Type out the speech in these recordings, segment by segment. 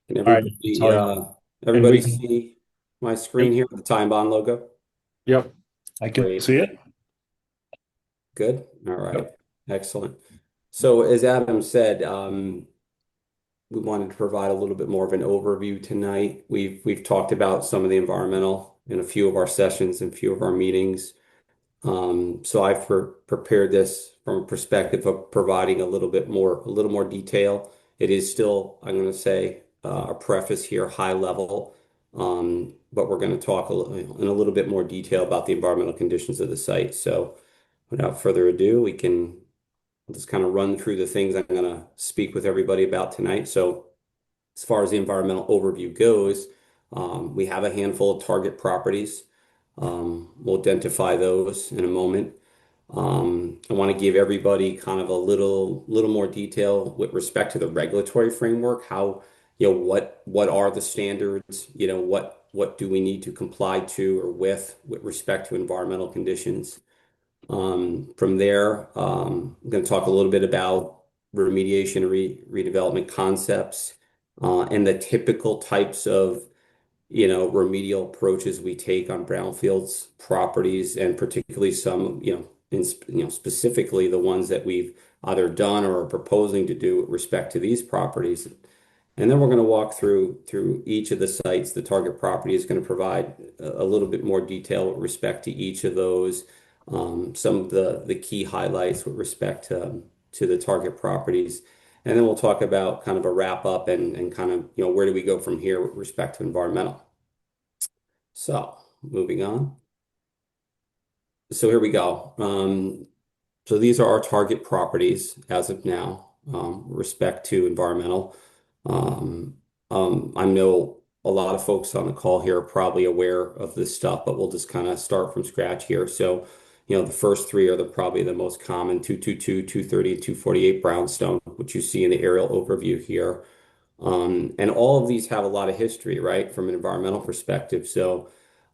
Can All right, everybody sorry. And everybody we can, see my yep, screen here, the Time Bond logo? yep, I can Great. see it. Good. All right. Yep. Excellent. So as Adam said, we wanted to provide a little bit more of an overview tonight. We've talked about some of the environmental in a few of our sessions and a few of our meetings. So I've prepared this from a perspective of providing a little more detail. It is still, I'm going to say, a preface here, high level, but we're going to talk in a little bit more detail about the environmental conditions of the site. So without further ado, I'll just kind of run through the things I'm going to speak with everybody about tonight. So as far as the environmental overview goes, we have a handful of target properties. We'll identify those in a moment. I want to give everybody kind of a little more detail with respect to the regulatory framework. What are the standards? What do we need to comply to or with respect to environmental conditions? From there, I'm going to talk a little bit about remediation and redevelopment concepts, and the typical types of remedial approaches we take on brownfields properties, and particularly some, specifically the ones that we've either done or are proposing to do with respect to these properties. And then we're going to walk through each of the sites. The target property is going to provide a little bit more detail with respect to each of those, some of the key highlights with respect to the target properties. And then we'll talk about kind of a wrap up and kind of, where do we go from here with respect to environmental. So moving on. So here we go. So these are our target properties as of now, with respect to environmental. I know a lot of folks on the call here are probably aware of this stuff, but we'll just kind of start from scratch here. So, the first three are probably the most common: 222, 230, and 248 brownstone, which you see in the aerial overview here. And all of these have a lot of history, right, from an environmental perspective. So,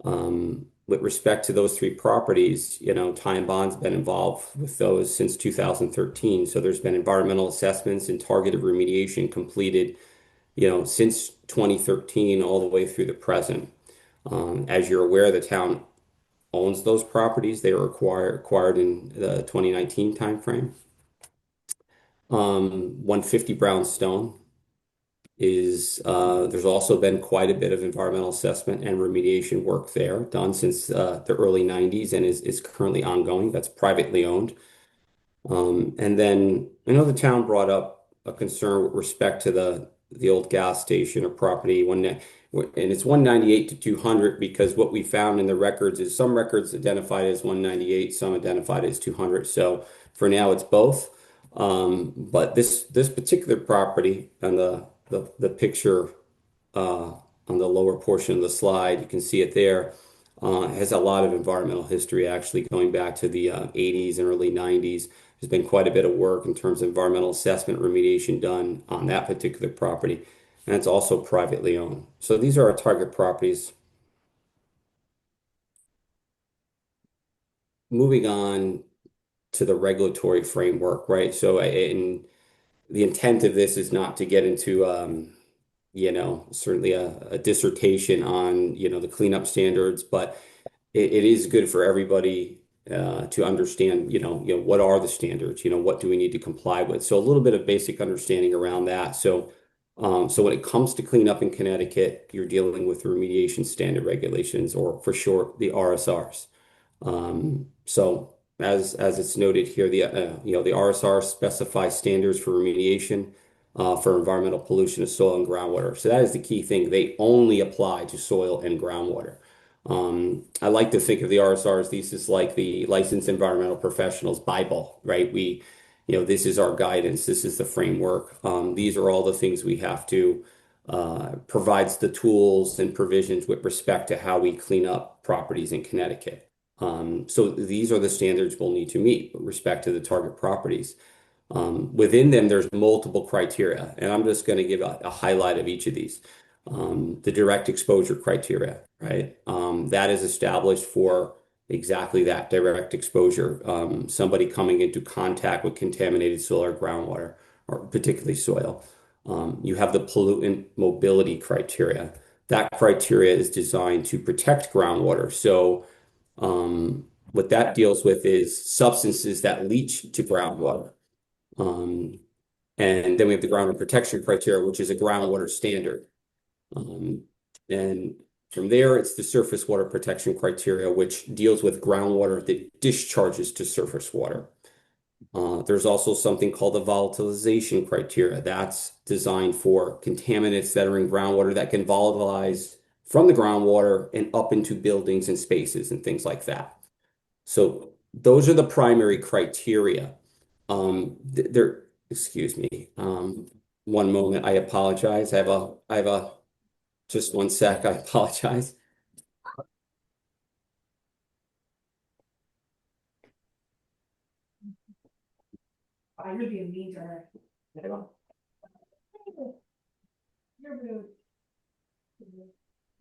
with respect to those three properties, Ty and Bond's been involved with those since 2013. So there's been environmental assessments and targeted remediation completed, since 2013 all the way through the present. As you're aware, the town owns those properties. They were acquired in the 2019 timeframe. 150 Brownstone is there's also been quite a bit of environmental assessment and remediation work there done since the early 90s and is currently ongoing. That's privately owned. And then I know the town brought up a concern with respect to the old gas station or property and it's 198 to 200 because what we found in the records is some records identified as 198, some identified as 200. So for now, it's both. But this particular property and the picture on the lower portion of the slide, you can see it there, has a lot of environmental history actually going back to the 80s and early 90s. There's been quite a bit of work in terms of environmental assessment remediation done on that particular property, and it's also privately owned. So these are our target properties. Moving on to the regulatory framework, right? So, and the intent of this is not to get into, certainly a dissertation on, the cleanup standards, but it is good for everybody to understand, what are the standards, what do we need to comply with? So a little bit of basic understanding around that. So when it comes to cleanup in Connecticut, you're dealing with remediation standard regulations, or for short, the RSRs. So as it's noted here, the RSR specifies standards for remediation for environmental pollution of soil and groundwater. So that is the key thing. They only apply to soil and groundwater. I like to think of the RSRs, these is like the licensed environmental professionals Bible, right? This is our guidance. This is the framework. These are all the things we have to provides the tools and provisions with respect to how we clean up properties in Connecticut. So these are the standards we'll need to meet with respect to the target properties. Within them, there's multiple criteria, and I'm just going to give a highlight of each of these. The direct exposure criteria, right? That is established for exactly that direct exposure. Somebody coming into contact with contaminated soil or groundwater, or particularly soil. You have the pollutant mobility criteria. That criteria is designed to protect groundwater. So what that deals with is substances that leach to groundwater. Um, and then we have the groundwater protection criteria, which is a groundwater standard. Um, and from there, it's the surface water protection criteria, which deals with groundwater that discharges to surface water. There's also something called the volatilization criteria. That's designed for contaminants that are in groundwater that can volatilize from the groundwater and up into buildings and spaces and things like that. So those are the primary criteria. There, excuse me. One moment. I apologize. Just one sec. I apologize. You're being mean to her.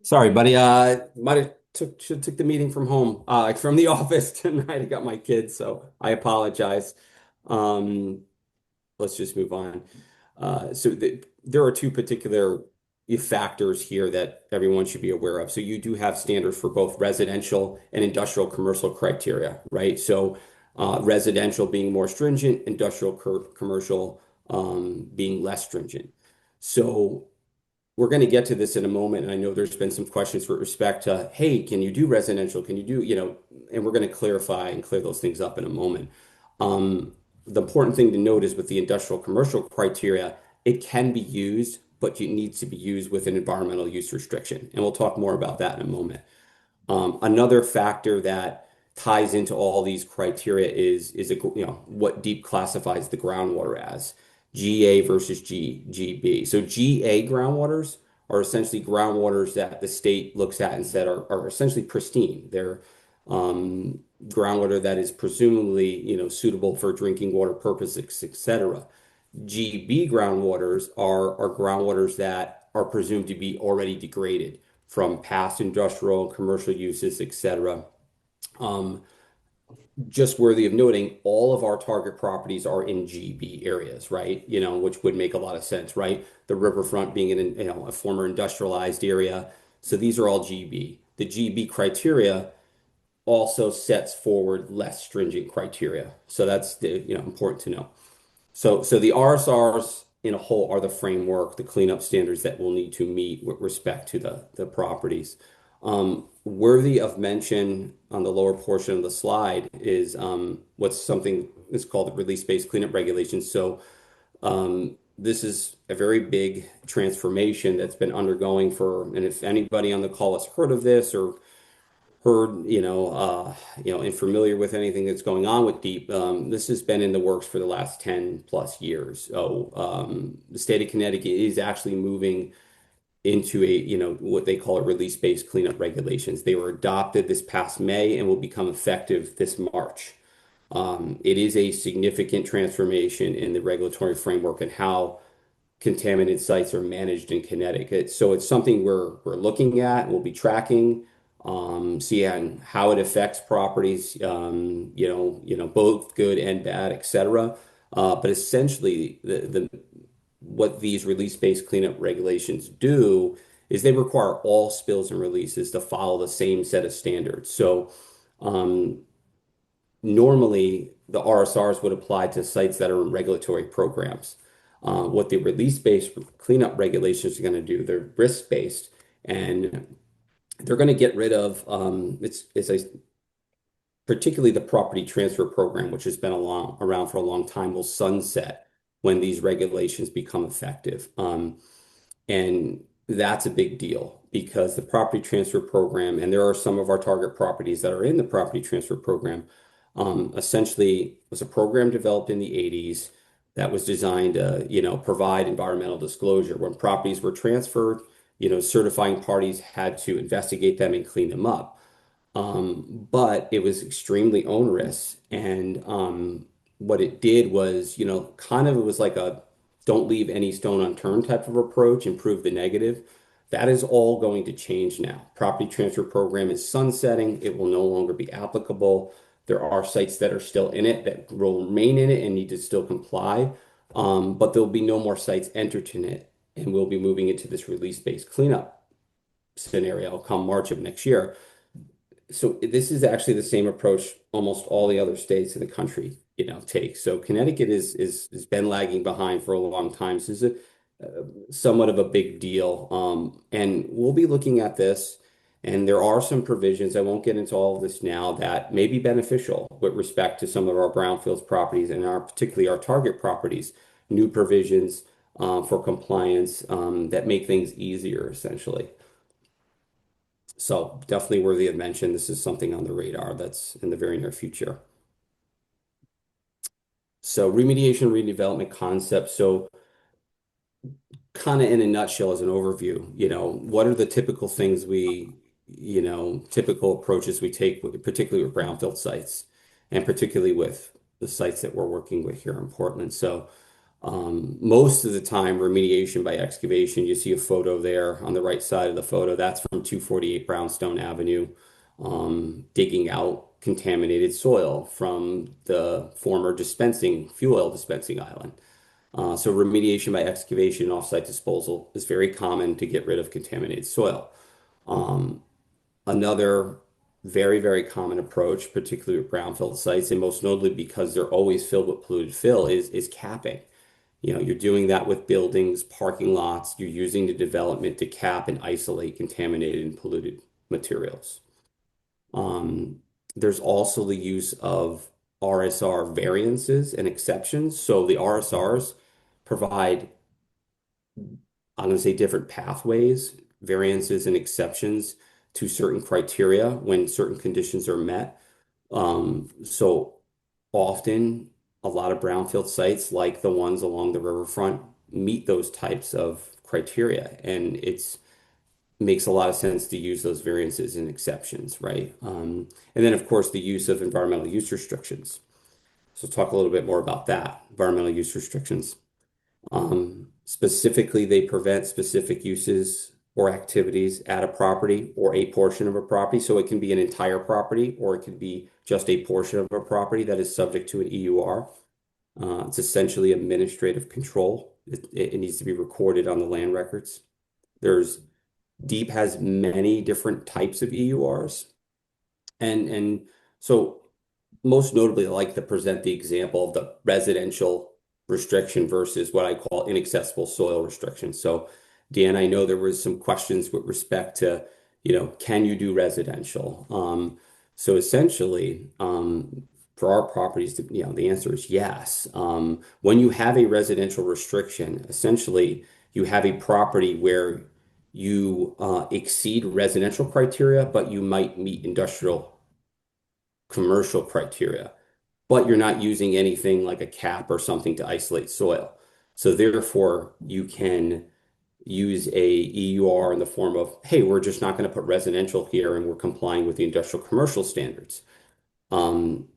Sorry, buddy. Might have took the meeting from home, from the office tonight. I got my kids, so I apologize. Um, let's just move on. There are two particular factors here that everyone should be aware of. So you do have standards for both residential and industrial commercial criteria, right? So residential being more stringent, industrial commercial being less stringent. So we're going to get to this in a moment, and I know there's been some questions with respect to, hey, can you do residential? Can you do, and we're going to clarify and clear those things up in a moment. The important thing to note is with the industrial commercial criteria, it can be used, but it needs to be used with an environmental use restriction. And we'll talk more about that in a moment. Another factor that ties into all these criteria is what DEEP classifies the groundwater as GA versus GB. So GA groundwaters are essentially groundwaters that the state looks at and said are essentially pristine. They're groundwater that is presumably suitable for drinking water purposes, etc. GB groundwaters are groundwaters that are presumed to be already degraded from past industrial and commercial uses, etc. Um, just worthy of noting, all of our target properties are in GB areas, right? Which would make a lot of sense, right? The riverfront being in a former industrialized area. So these are all GB. The GB criteria also sets forward less stringent criteria. So that's important to know. So the RSRs in a whole are the framework, the cleanup standards that we'll need to meet with respect to the properties. Worthy of mention on the lower portion of the slide is what's something that's called the release-based cleanup regulations. So this is a very big transformation that's been undergoing and if anybody on the call has heard of this or heard, and familiar with anything that's going on with DEEP, this has been in the works for the last 10 plus years. So the state of Connecticut is actually moving into what they call a release-based cleanup regulations. They were adopted this past May and will become effective this March. It is a significant transformation in the regulatory framework and how contaminated sites are managed in Connecticut. So it's something we're looking at, we'll be tracking, seeing how it affects properties, both good and bad, etc. But essentially, what these release-based cleanup regulations do is they require all spills and releases to follow the same set of standards. So normally, the RSRs would apply to sites that are in regulatory programs. What the release-based cleanup regulations are going to do, they're risk-based, and they're going to get rid of particularly the property transfer program, which has been around for a long time, will sunset when these regulations become effective. And that's a big deal because the property transfer program, and there are some of our target properties that are in the property transfer program, essentially was a program developed in the 80s that was designed to, provide environmental disclosure. When properties were transferred, certifying parties had to investigate them and clean them up. But it was extremely onerous. And what it did was, kind of it was like a don't leave any stone unturned type of approach, improve the negative. That is all going to change now. Property transfer program is sunsetting. It will no longer be applicable. There are sites that are still in it that will remain in it and need to still comply. But there'll be no more sites entered in it, and we'll be moving into this release-based cleanup scenario come March of next year. So this is actually the same approach almost all the other states in the country, take. So Connecticut is been lagging behind for a long time. So this is somewhat of a big deal. And we'll be looking at this, and there are some provisions. I won't get into all of this now that may be beneficial with respect to some of our brownfields properties and particularly our target properties. New provisions for compliance that make things easier, essentially. So definitely worthy of mention. This is something on the radar that's in the very near future. So remediation redevelopment concept. So kind of in a nutshell as an overview, what are the typical things typical approaches we take, particularly with brownfield sites and particularly with the sites that we're working with here in Portland. So most of the time, remediation by excavation, you see a photo there on the right side of the photo. That's from 248 Brownstone Avenue, digging out contaminated soil from the former fuel oil dispensing island. So remediation by excavation and offsite disposal is very common to get rid of contaminated soil. Um, Another very, very common approach, particularly with brownfield sites, and most notably because they're always filled with polluted fill, is capping. You're doing that with buildings, parking lots. You're using the development to cap and isolate contaminated and polluted materials. Um, there's also the use of RSR variances and exceptions. So the RSRs provide, I'm going to say, different pathways, variances, and exceptions to certain criteria when certain conditions are met. So often, a lot of brownfield sites, like the ones along the riverfront, meet those types of criteria, and it's makes a lot of sense to use those variances and exceptions, right? And then, of course, the use of environmental use restrictions. So, talk a little bit more about that, environmental use restrictions. Specifically, they prevent specific uses or activities at a property or a portion of a property. So it can be an entire property or it can be just a portion of a property that is subject to an EUR. It's essentially administrative control. It needs to be recorded on the land records. There's Deep has many different types of EURs. And so most notably, I like to present the example of the residential restriction versus what I call inaccessible soil restriction. So, Dan, I know there was some questions with respect to, can you do residential? So essentially, for our properties, the answer is yes. When you have a residential restriction, essentially, you have a property where you exceed residential criteria, but you might meet industrial commercial criteria, but you're not using anything like a cap or something to isolate soil. So therefore, you can use a EUR in the form of, hey, we're just not going to put residential here and we're complying with the industrial commercial standards. Um,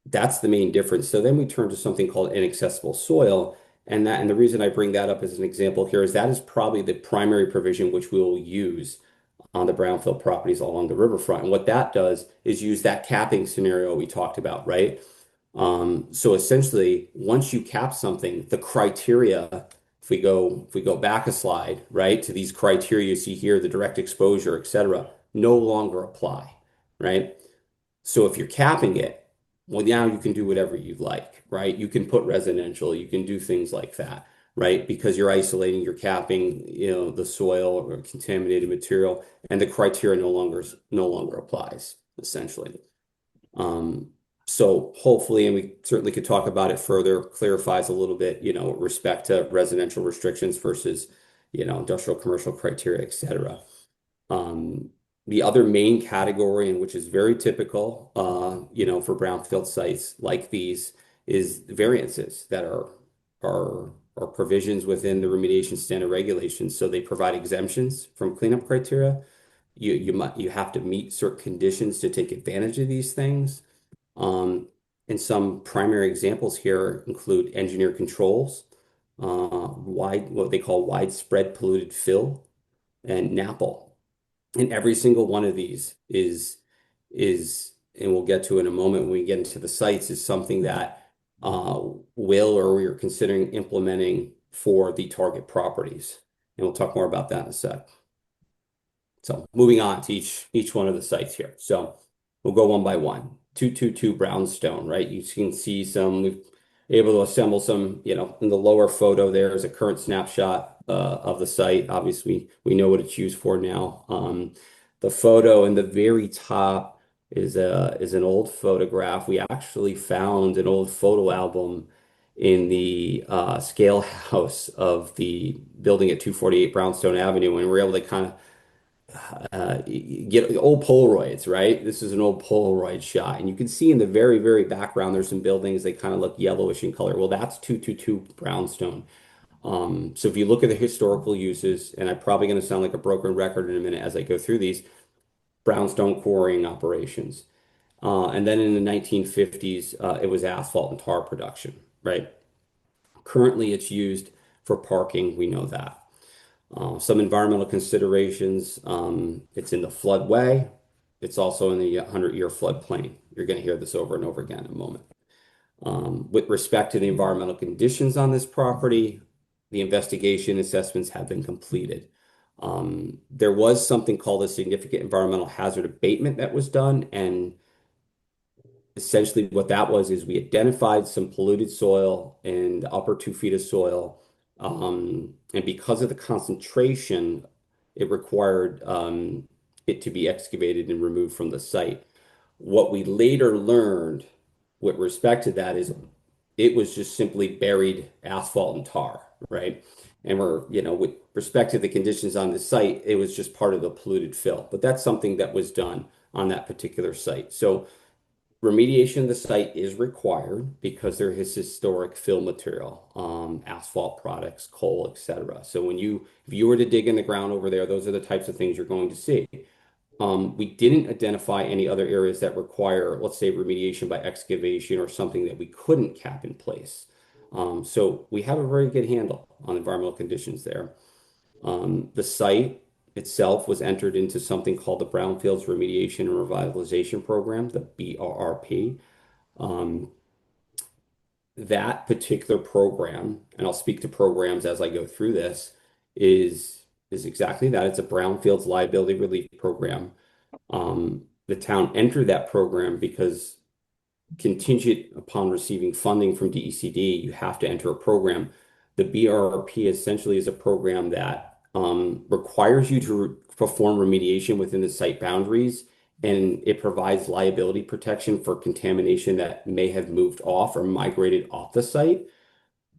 that's the main difference. So then we turn to something called inaccessible soil. And the reason I bring that up as an example here is that is probably the primary provision which we will use on the brownfield properties along the riverfront. And what that does is use that capping scenario we talked about, right? So essentially, once you cap something, the criteria, if we go back a slide, right, to these criteria you see here, the direct exposure, et cetera, no longer apply, right? So if you're capping it, well, now you can do whatever you like, right? You can put residential, you can do things like that, right? Because you're isolating, you're capping, the soil or contaminated material, and the criteria no longer applies, essentially. Um, so hopefully, and we certainly could talk about it further, clarifies a little bit, with respect to residential restrictions versus, industrial commercial criteria, et cetera. Um, the other main category, and which is very typical, for brownfield sites like these, is variances that are provisions within the remediation standard regulations. So they provide exemptions from cleanup criteria. You have to meet certain conditions to take advantage of these things. Um, and some primary examples here include engineer controls, what they call widespread polluted fill, and NAPL. And every single one of these is, and we'll get to in a moment when we get into the sites, is something that uh, will or we are considering implementing for the target properties. And we'll talk more about that in a sec. So moving on to each one of the sites here. So we'll go one by one. 222 Brownstone, right? You can see some, we've able to assemble some, in the lower photo there is a current snapshot of the site. Obviously, we know what it's used for now. The photo in the very top is an old photograph. We actually found an old photo album in the scale house of the building at 248 Brownstone Avenue, and we were able to kind of get old Polaroids, right? This is an old Polaroid shot. And you can see in the very, very background, there's some buildings, they kind of look yellowish in color. Well, that's 222 Brownstone. So if you look at the historical uses, and I'm probably going to sound like a broken record in a minute as I go through these, brownstone quarrying operations. And then in the 1950s, it was asphalt and tar production, right? Currently, it's used for parking. We know that. Some environmental considerations. It's in the floodway. It's also in the 100-year floodplain. You're going to hear this over and over again in a moment. With respect to the environmental conditions on this property, the investigation assessments have been completed. There was something called a significant environmental hazard abatement that was done, and essentially what that was is we identified some polluted soil in the upper 2 feet of soil. And because of the concentration, it required it to be excavated and removed from the site. What we later learned with respect to that is it was just simply buried asphalt and tar, right? And with respect to the conditions on the site, it was just part of the polluted fill. But that's something that was done on that particular site. So remediation of the site is required because there is historic fill material, asphalt products, coal, etc. So if you were to dig in the ground over there, those are the types of things you're going to see. We didn't identify any other areas that require, let's say, remediation by excavation or something that we couldn't cap in place. So we have a very good handle on environmental conditions there. The site itself was entered into something called the Brownfields Remediation and Revitalization Program, the BRRP. Um, that particular program, and I'll speak to programs as I go through this, is exactly that. It's a Brownfields liability relief program. The town entered that program because contingent upon receiving funding from DECD, you have to enter a program. The BRRP essentially is a program that requires you to perform remediation within the site boundaries, and it provides liability protection for contamination that may have moved off or migrated off the site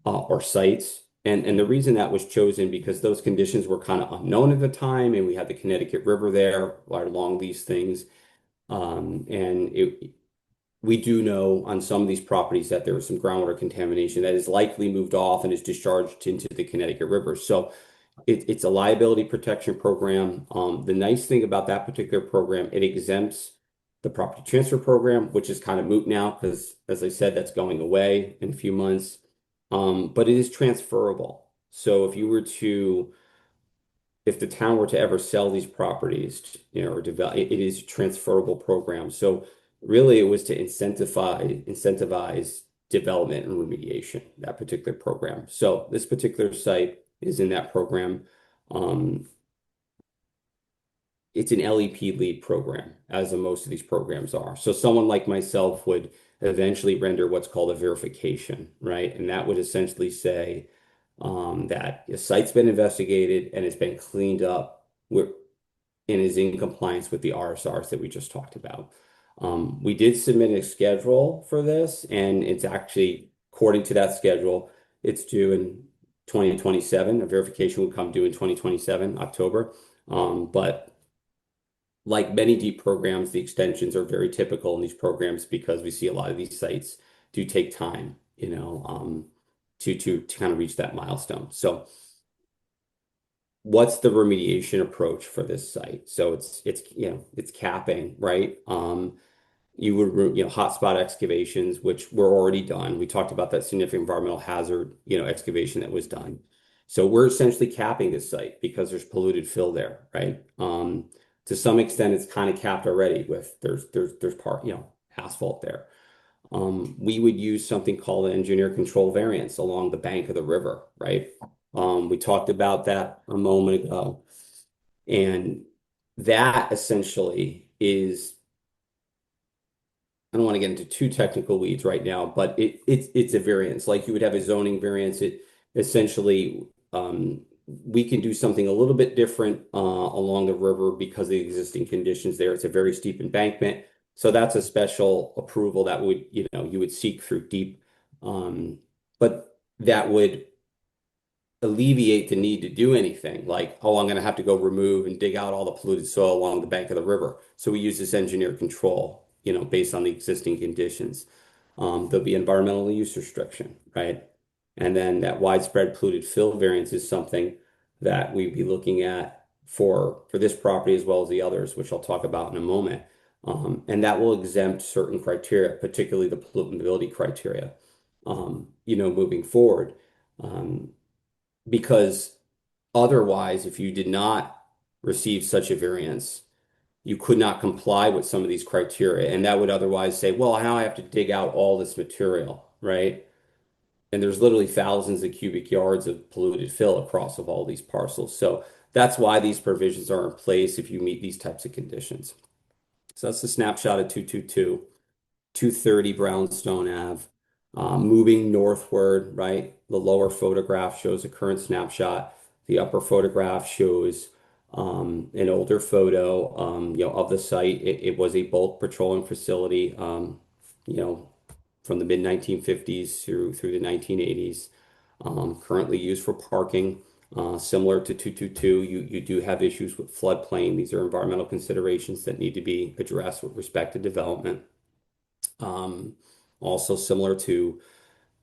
or sites. And the reason that was chosen because those conditions were kind of unknown at the time, and we had the Connecticut River there right along these things. We do know on some of these properties that there was some groundwater contamination that is likely moved off and is discharged into the Connecticut River. So it's a liability protection program. The nice thing about that particular program, it exempts the property transfer program, which is kind of moot now because, as I said, that's going away in a few months. But it is transferable. So if the town were to ever sell these properties, or develop, it is a transferable program. So really, it was to incentivize development and remediation, that particular program. So this particular site is in that program. Um, it's an LEP lead program, as most of these programs are. So someone like myself would eventually render what's called a verification, right? And that would essentially say that a site's been investigated and it's been cleaned up and is in compliance with the RSRs that we just talked about. We did submit a schedule for this, and it's actually, according to that schedule, it's due in 2027. A verification would come due in 2027, October. But like many deep programs, the extensions are very typical in these programs because we see a lot of these sites do take time, to kind of reach that milestone. So what's the remediation approach for this site? So it's capping, right? You would, hotspot excavations, which were already done. We talked about that significant environmental hazard, excavation that was done. So we're essentially capping this site because there's polluted fill there, right? To some extent, it's kind of capped already with there's part, asphalt there. We would use something called an engineer control variance along the bank of the river, right? We talked about that a moment ago. And that essentially is, I don't want to get into too technical weeds right now, but it's a variance. Like you would have a zoning variance. It essentially we can do something a little bit different along the river because of the existing conditions there. It's a very steep embankment. So that's a special approval that would, you would seek through deep. But that would alleviate the need to do anything like, oh, I'm going to have to go remove and dig out all the polluted soil along the bank of the river. So we use this engineer control, based on the existing conditions. There'll be environmental use restriction, right? And then that widespread polluted fill variance is something that we'd be looking at for this property as well as the others, which I'll talk about in a moment. And that will exempt certain criteria, particularly the pollutability criteria, moving forward. Um, because otherwise, if you did not receive such a variance, you could not comply with some of these criteria. And that would otherwise say, well, now I have to dig out all this material, right? And there's literally thousands of cubic yards of polluted fill across of all these parcels. So that's why these provisions are in place if you meet these types of conditions. So that's the snapshot of 222. 230 Brownstone Ave. Moving northward, right? The lower photograph shows a current snapshot. The upper photograph shows an older photo, of the site. It was a bulk petroleum facility, you know, from the mid 1950s through the 1980s. Currently used for parking. Similar to 222, you do have issues with floodplain. These are environmental considerations that need to be addressed with respect to development. Um, Also similar to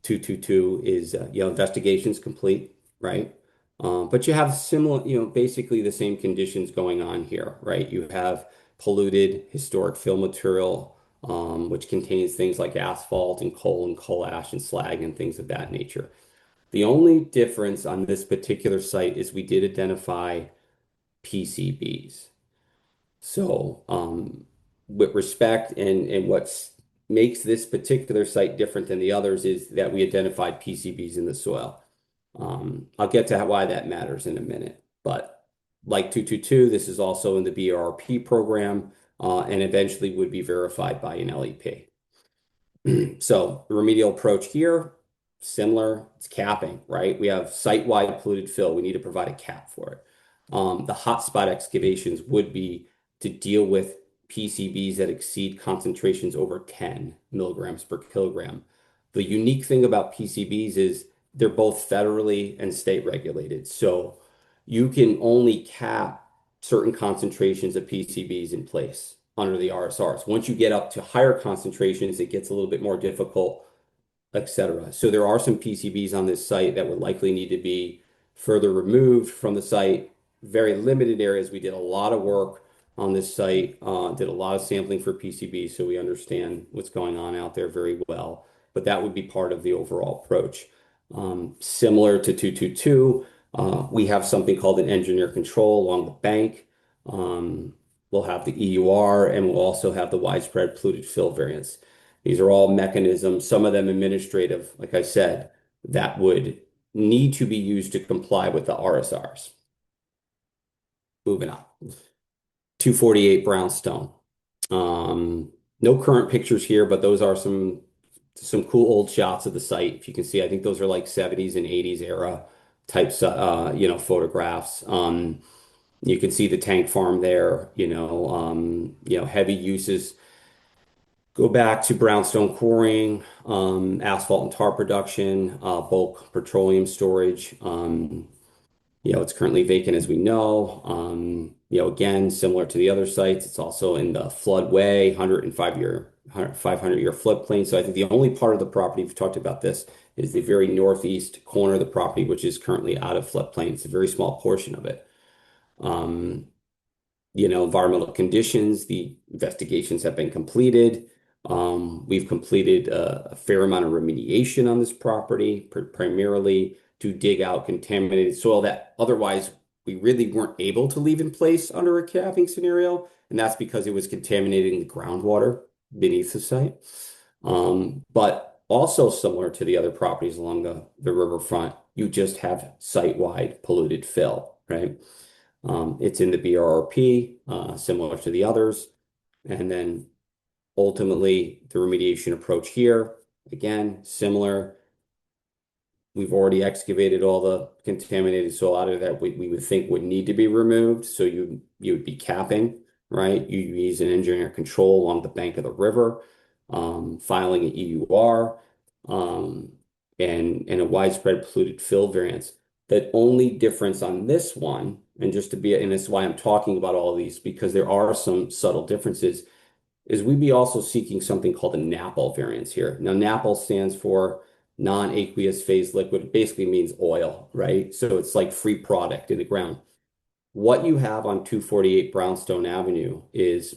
222 is, investigations complete, right? But you have similar, basically the same conditions going on here, right? You have polluted historic fill material, which contains things like asphalt and coal ash and slag and things of that nature. The only difference on this particular site is we did identify PCBs. So, with respect and what makes this particular site different than the others is that we identified PCBs in the soil. I'll get to why that matters in a minute. But like 222, this is also in the BRP program and eventually would be verified by an LEP. So the remedial approach here, similar, it's capping, right? We have site-wide polluted fill. We need to provide a cap for it. The hotspot excavations would be to deal with PCBs that exceed concentrations over 10 milligrams per kilogram. The unique thing about PCBs is they're both federally and state regulated. So you can only cap certain concentrations of PCBs in place under the RSRs. Once you get up to higher concentrations, it gets a little bit more difficult, etc. So there are some PCBs on this site that would likely need to be further removed from the site. Very limited areas. We did a lot of work on this site, did a lot of sampling for PCBs, so we understand what's going on out there very well. But that would be part of the overall approach. Similar to 222, we have something called an engineer control along the bank. We'll have the EUR and we'll also have the widespread polluted fill variance. These are all mechanisms, some of them administrative, like I said, that would need to be used to comply with the RSRs. Moving on. 248 Brownstone. No current pictures here, but those are some cool old shots of the site. If you can see, I think those are like 70s and 80s era types, photographs. You can see the tank farm there, heavy uses. Go back to brownstone quarrying, asphalt and tar production, bulk petroleum storage. It's currently vacant as we know. Again, similar to the other sites, it's also in the floodway, 500-year floodplain. So I think the only part of the property, we've talked about this, is the very northeast corner of the property, which is currently out of floodplain. It's a very small portion of it. Environmental conditions, the investigations have been completed. We've completed a fair amount of remediation on this property, primarily to dig out contaminated soil that otherwise we really weren't able to leave in place under a capping scenario. And that's because it was contaminating the groundwater beneath the site. But also similar to the other properties along the riverfront, you just have site-wide polluted fill, right? It's in the BRRP, similar to the others. And then ultimately, the remediation approach here, again, similar. We've already excavated all the contaminated soil out of that we would think would need to be removed. So you would be capping, right? You use an engineer control along the bank of the river, filing an EUR, um, and a widespread polluted fill variance. The only difference on this one, and just to be, and this is why I'm talking about all of these, because there are some subtle differences, is we'd be also seeking something called a NAPL variance here. Now, NAPL stands for non-aqueous phase liquid. It basically means oil, right? So it's like free product in the ground. What you have on 248 Brownstone Avenue is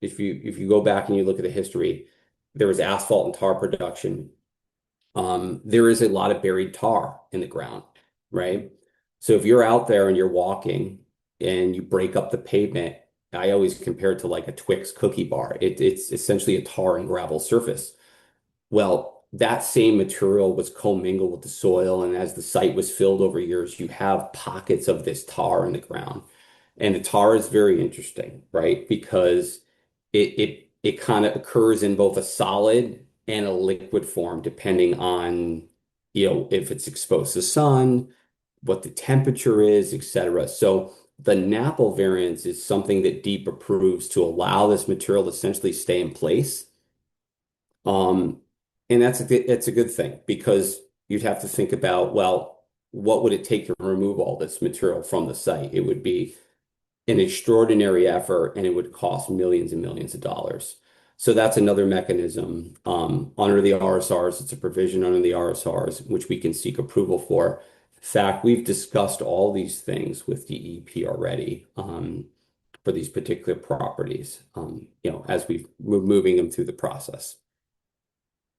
if you go back and you look at the history, there was asphalt and tar production. There is a lot of buried tar in the ground, right? So if you're out there and you're walking and you break up the pavement, I always compare it to like a Twix cookie bar. It's essentially a tar and gravel surface. Well, that same material was commingled with the soil, and as the site was filled over years, you have pockets of this tar in the ground. And the tar is very interesting, right? Because it kind of occurs in both a solid and a liquid form, depending on, if it's exposed to sun, what the temperature is, etc. So the NAPL variance is something that DEEP approves to allow this material to essentially stay in place. Um, and it's a good thing because you'd have to think about, well, what would it take to remove all this material from the site? It would be an extraordinary effort and it would cost millions and millions of dollars. So that's another mechanism. Under the RSRs, it's a provision under the RSRs, which we can seek approval for. In fact, we've discussed all these things with DEP already, for these particular properties, as we're moving them through the process.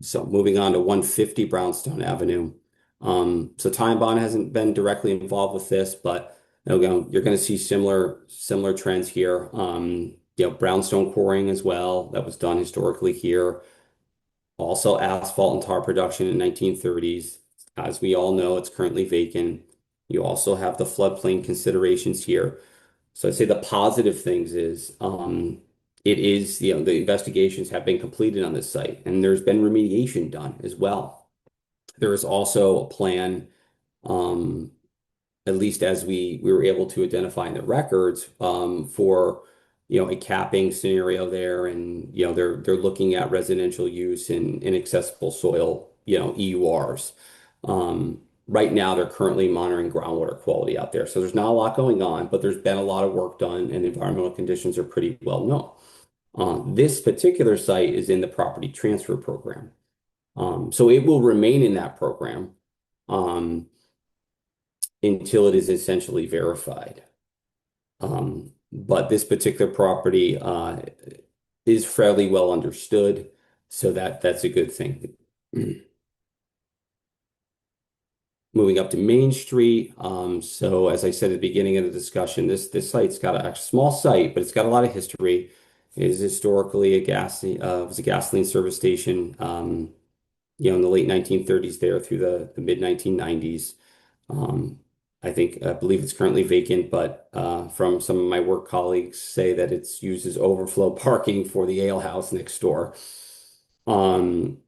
So moving on to 150 Brownstone Avenue. So Time Bond hasn't been directly involved with this, but you're going to see similar trends here. Brownstone quarrying as well. That was done historically here. Also asphalt and tar production in 1930s. As we all know, it's currently vacant. You also have the floodplain considerations here. So I'd say the positive things is it is, the investigations have been completed on this site and there's been remediation done as well. There is also a plan, um, at least as we were able to identify in the records, for a capping scenario there, and they're looking at residential use in inaccessible soil, EURs. Right now, they're currently monitoring groundwater quality out there. So there's not a lot going on, but there's been a lot of work done, and the environmental conditions are pretty well known. This particular site is in the property transfer program. So it will remain in that program um, until it is essentially verified. But this particular property is fairly well understood, so that's a good thing. Moving up to Main Street. So as I said at the beginning of the discussion, this site's got a small site, but it's got a lot of history. It is historically was a gasoline service station, in the late 1930s there through the mid 1990s. I believe it's currently vacant, but from some of my work colleagues say that it's used as overflow parking for the ale house next door. Um,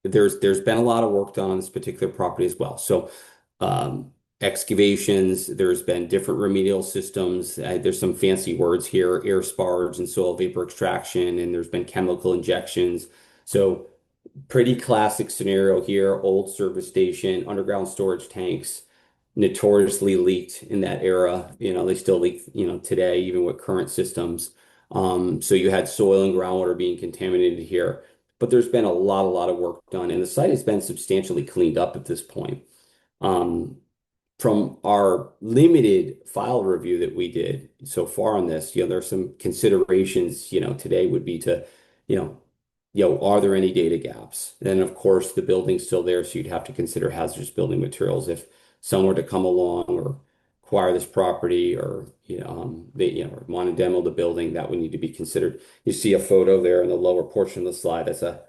there's been a lot of work done on this particular property as well. So excavations, there's been different remedial systems. There's some fancy words here, air sparge and soil vapor extraction, and there's been chemical injections. So pretty classic scenario here, old service station, underground storage tanks, notoriously leaked in that era. They still leak, today, even with current systems. So you had soil and groundwater being contaminated here. But there's been a lot of work done, and the site has been substantially cleaned up at this point. Um, from our limited file review that we did so far on this, there are some considerations, today would be to, you know, are there any data gaps? Then, of course, the building's still there, so you'd have to consider hazardous building materials if someone were to come along or acquire this property, or they want to demo the building. That would need to be considered. You see a photo there in the lower portion of the slide. That's a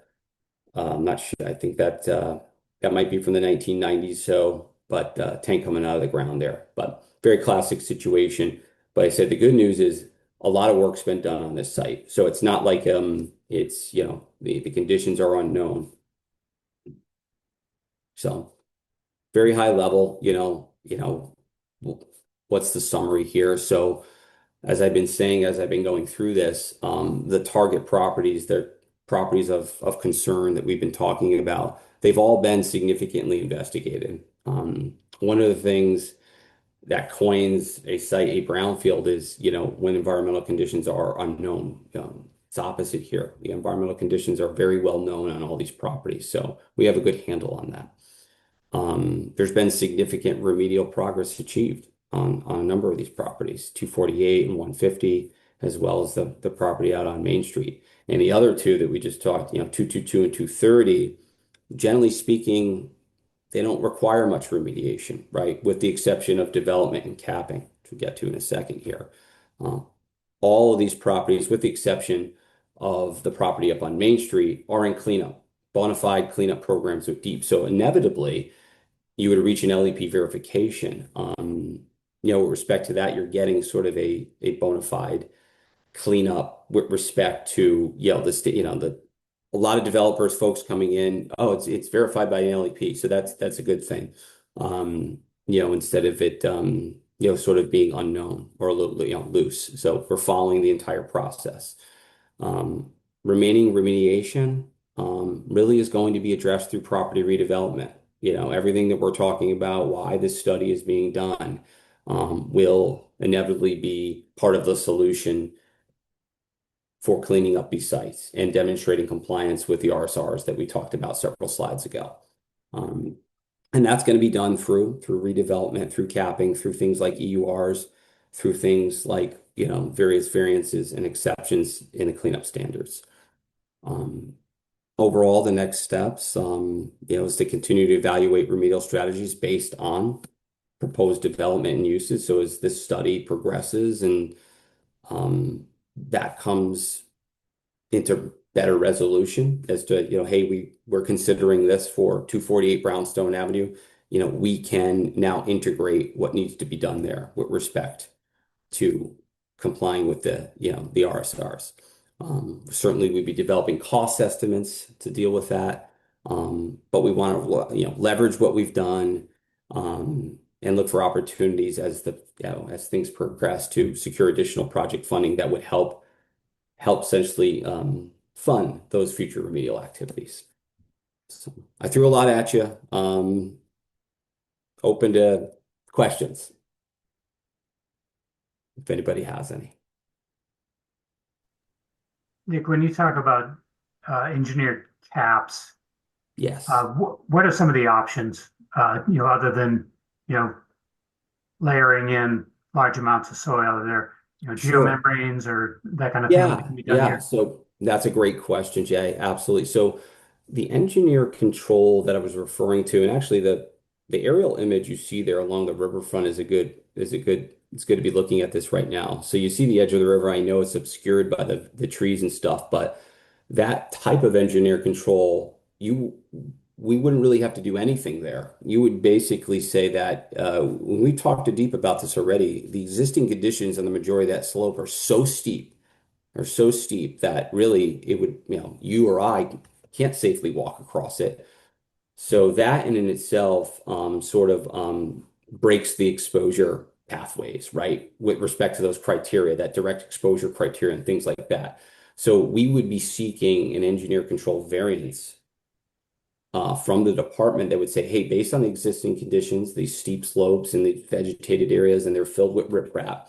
I'm not sure. I think that might be from the 1990s. So, but tank coming out of the ground there. But very classic situation. But I said the good news is a lot of work's been done on this site. So it's not like it's the conditions are unknown. So very high level. What's the summary here? So as I've been saying, as I've been going through this, the target properties, they're properties of concern that we've been talking about. They've all been significantly investigated. One of the things that coins a site a brownfield is, when environmental conditions are unknown. It's opposite here. The environmental conditions are very well known on all these properties, so we have a good handle on that. There's been significant remedial progress achieved on a number of these properties, 248 and 150, as well as the property out on Main Street. And the other two that we just talked, 222 and 230, generally speaking, they don't require much remediation, right? With the exception of development and capping, which we'll get to in a second here. Uh, all of these properties, with the exception of the property up on Main Street, are in cleanup, bona fide cleanup programs with deep. So inevitably, you would reach an LEP verification. With respect to that, you're getting sort of a bona fide cleanup with respect to, a lot of developers, folks coming in, oh, it's verified by an LEP, so that's a good thing. Instead of it, sort of being unknown or a little, loose. So we're following the entire process. Remaining remediation really is going to be addressed through property redevelopment. Everything that we're talking about, why this study is being done, will inevitably be part of the solution for cleaning up these sites and demonstrating compliance with the RSRs that we talked about several slides ago. And that's going to be done through redevelopment, through capping, through things like EURs, through things like, various variances and exceptions in the cleanup standards. Overall, the next steps, is to continue to evaluate remedial strategies based on proposed development and uses. So as this study progresses and that comes into better resolution as to, hey, we're considering this for 248 Brownstone Avenue, we can now integrate what needs to be done there with respect to complying with the RSRs. Certainly, we'd be developing cost estimates to deal with that, but we want to leverage what we've done and look for opportunities as things progress to secure additional project funding that would help essentially fund those future remedial activities. So I threw a lot at you. Open to questions if anybody has any. Nick, when you talk about engineered caps, Yes. what are some of the options, other than, layering in large amounts of soil? Are there, Sure. geomembranes or that kind of thing that can be done here? So that's a great question, Jay. Absolutely. So the engineer control that I was referring to, and actually the aerial image you see there along the riverfront it's good to be looking at this right now. So you see the edge of the river. I know it's obscured by the trees and stuff, but that type of engineer control, we wouldn't really have to do anything there. You would basically say that when we talked to Deep about this already, the existing conditions on the majority of that slope are so steep that really it would, you or I can't safely walk across it. So that in itself sort of breaks the exposure pathways, right? With respect to those criteria, that direct exposure criteria and things like that. So we would be seeking an engineer control variance from the department that would say, hey, based on the existing conditions, these steep slopes and the vegetated areas, and they're filled with riprap,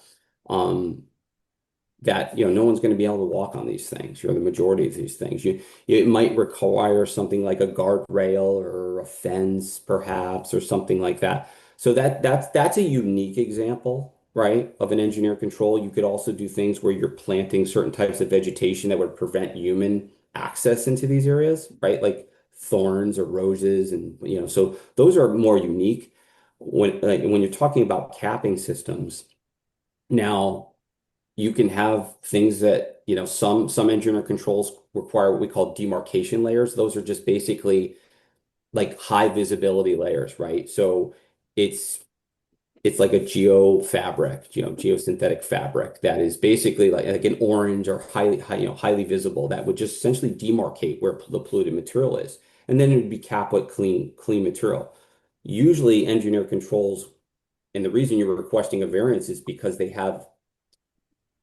that no one's going to be able to walk on these things, the majority of these things. It might require something like a guardrail or a fence, perhaps, or something like that. So that's a unique example, right, of an engineer control. You could also do things where you're planting certain types of vegetation that would prevent human access into these areas, right? Like thorns or roses, and so those are more unique when you're talking about capping systems. Now, you can have things that, some engineer controls require what we call demarcation layers. Those are just basically like high visibility layers, right? So it's it's like a geosynthetic fabric that is basically like an orange or highly visible that would just essentially demarcate where the polluted material is. And then it would be capped with clean material. Usually engineer controls, and the reason you're requesting a variance is because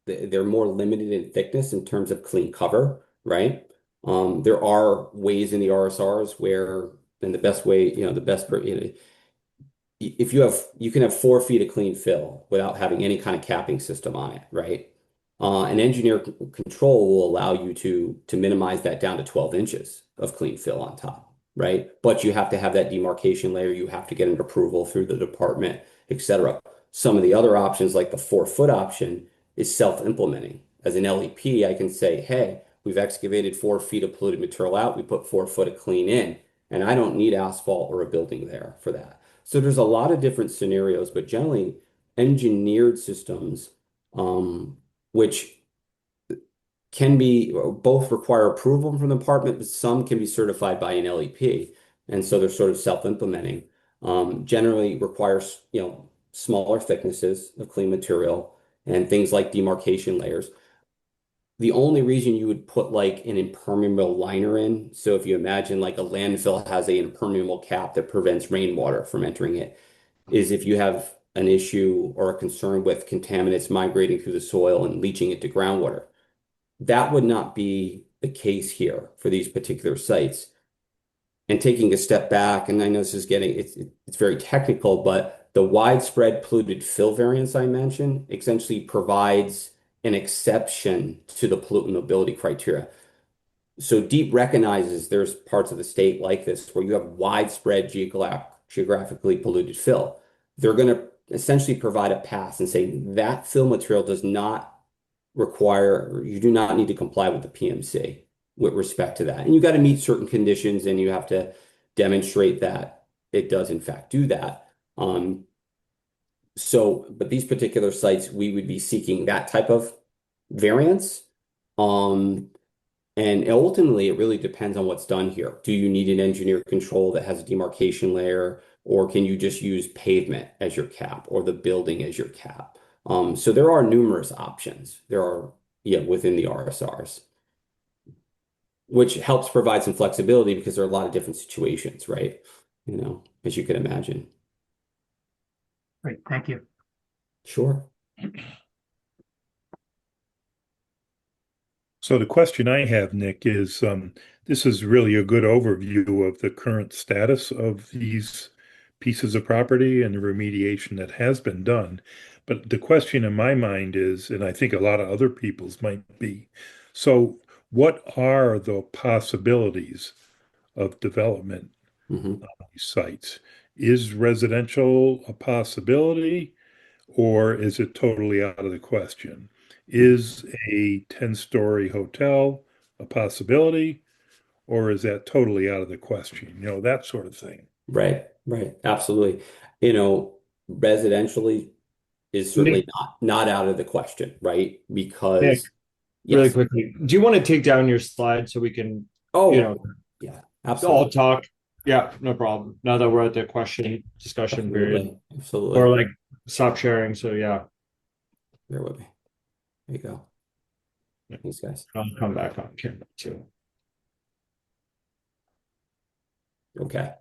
they're more limited in thickness in terms of clean cover, right? There are ways in the RSRs where, and the best way, if you can have 4 feet of clean fill without having any kind of capping system on it, right? An engineer control will allow you to minimize that down to 12 inches of clean fill on top, right? But you have to have that demarcation layer. You have to get an approval through the department, etc. Some of the other options, like the 4-foot option, is self-implementing. As an LEP, I can say, hey, we've excavated 4 feet of polluted material out. We put 4 foot of clean in, and I don't need asphalt or a building there for that. So there's a lot of different scenarios, but generally engineered systems, which can be both require approval from the department, but some can be certified by an LEP, and so they're sort of self-implementing. Generally requires smaller thicknesses of clean material and things like demarcation layers. The only reason you would put like an impermeable liner in, so if you imagine like a landfill has an impermeable cap that prevents rainwater from entering it, is if you have an issue or a concern with contaminants migrating through the soil and leaching into groundwater. That would not be the case here for these particular sites. And taking a step back, and I know this is it's very technical, but the widespread polluted fill variance I mentioned essentially provides an exception to the pollutant mobility criteria. So DEEP recognizes there's parts of the state like this where you have widespread geographically polluted fill. They're going to essentially provide a pass and say that fill material does not require, you do not need to comply with the PMC with respect to that. And you got to meet certain conditions and you have to demonstrate that it does in fact do that. But these particular sites, we would be seeking that type of variance. And ultimately, it really depends on what's done here. Do you need an engineer control that has a demarcation layer, or can you just use pavement as your cap or the building as your cap? So there are numerous options. There are, yeah, within the RSRs, which helps provide some flexibility because there are a lot of different situations, right? As you can imagine. Great, thank you. Sure. So the question I have, Nick, is this is really a good overview of the current status of these pieces of property and the remediation that has been done. But the question in my mind is, and I think a lot of other people's might be, so what are the possibilities of development Mhm. on these sites? Is residential a possibility? Or is it totally out of the question? Is a 10-story hotel a possibility, or is that totally out of the question? That sort of thing. Right, right. Absolutely. Residentially is Nick, certainly not out of the question, right? Nick, Because really yes. quickly, do you want to take down your slide so we can, you Oh, know, yeah, all absolutely. talk? Yeah, no problem. Now that we're at the question discussion period, Absolutely. Absolutely. or like stop sharing. So yeah, Bear with me. There you go. Thanks, guys. I'll come back on camera too. Okay.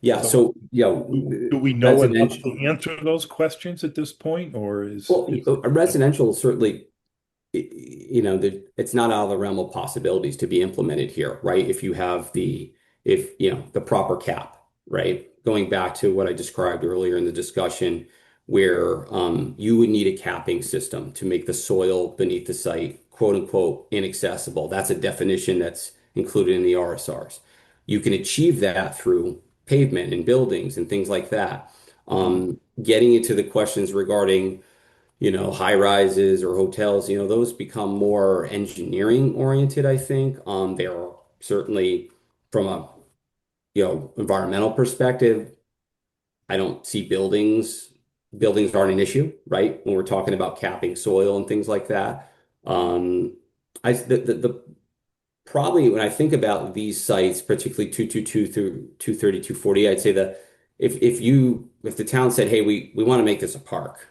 Yeah, So so Do we know enough residential. to answer those questions at this point, or is Well, a residential certainly, it's not out of the realm of possibilities to be implemented here, right? If you have the proper cap, right? Going back to what I described earlier in the discussion, where you would need a capping system to make the soil beneath the site, quote unquote, inaccessible. That's a definition that's included in the RSRs. You can achieve that through pavement and buildings and things like that. Getting into the questions regarding high rises or hotels, those become more engineering oriented, I think. They are certainly from a, environmental perspective, I don't see buildings buildings aren't an issue, right? When we're talking about capping soil and things like that. The probably when I think about these sites, particularly 222 through 230, 240, I'd say that if the town said, hey, we want to make this a park,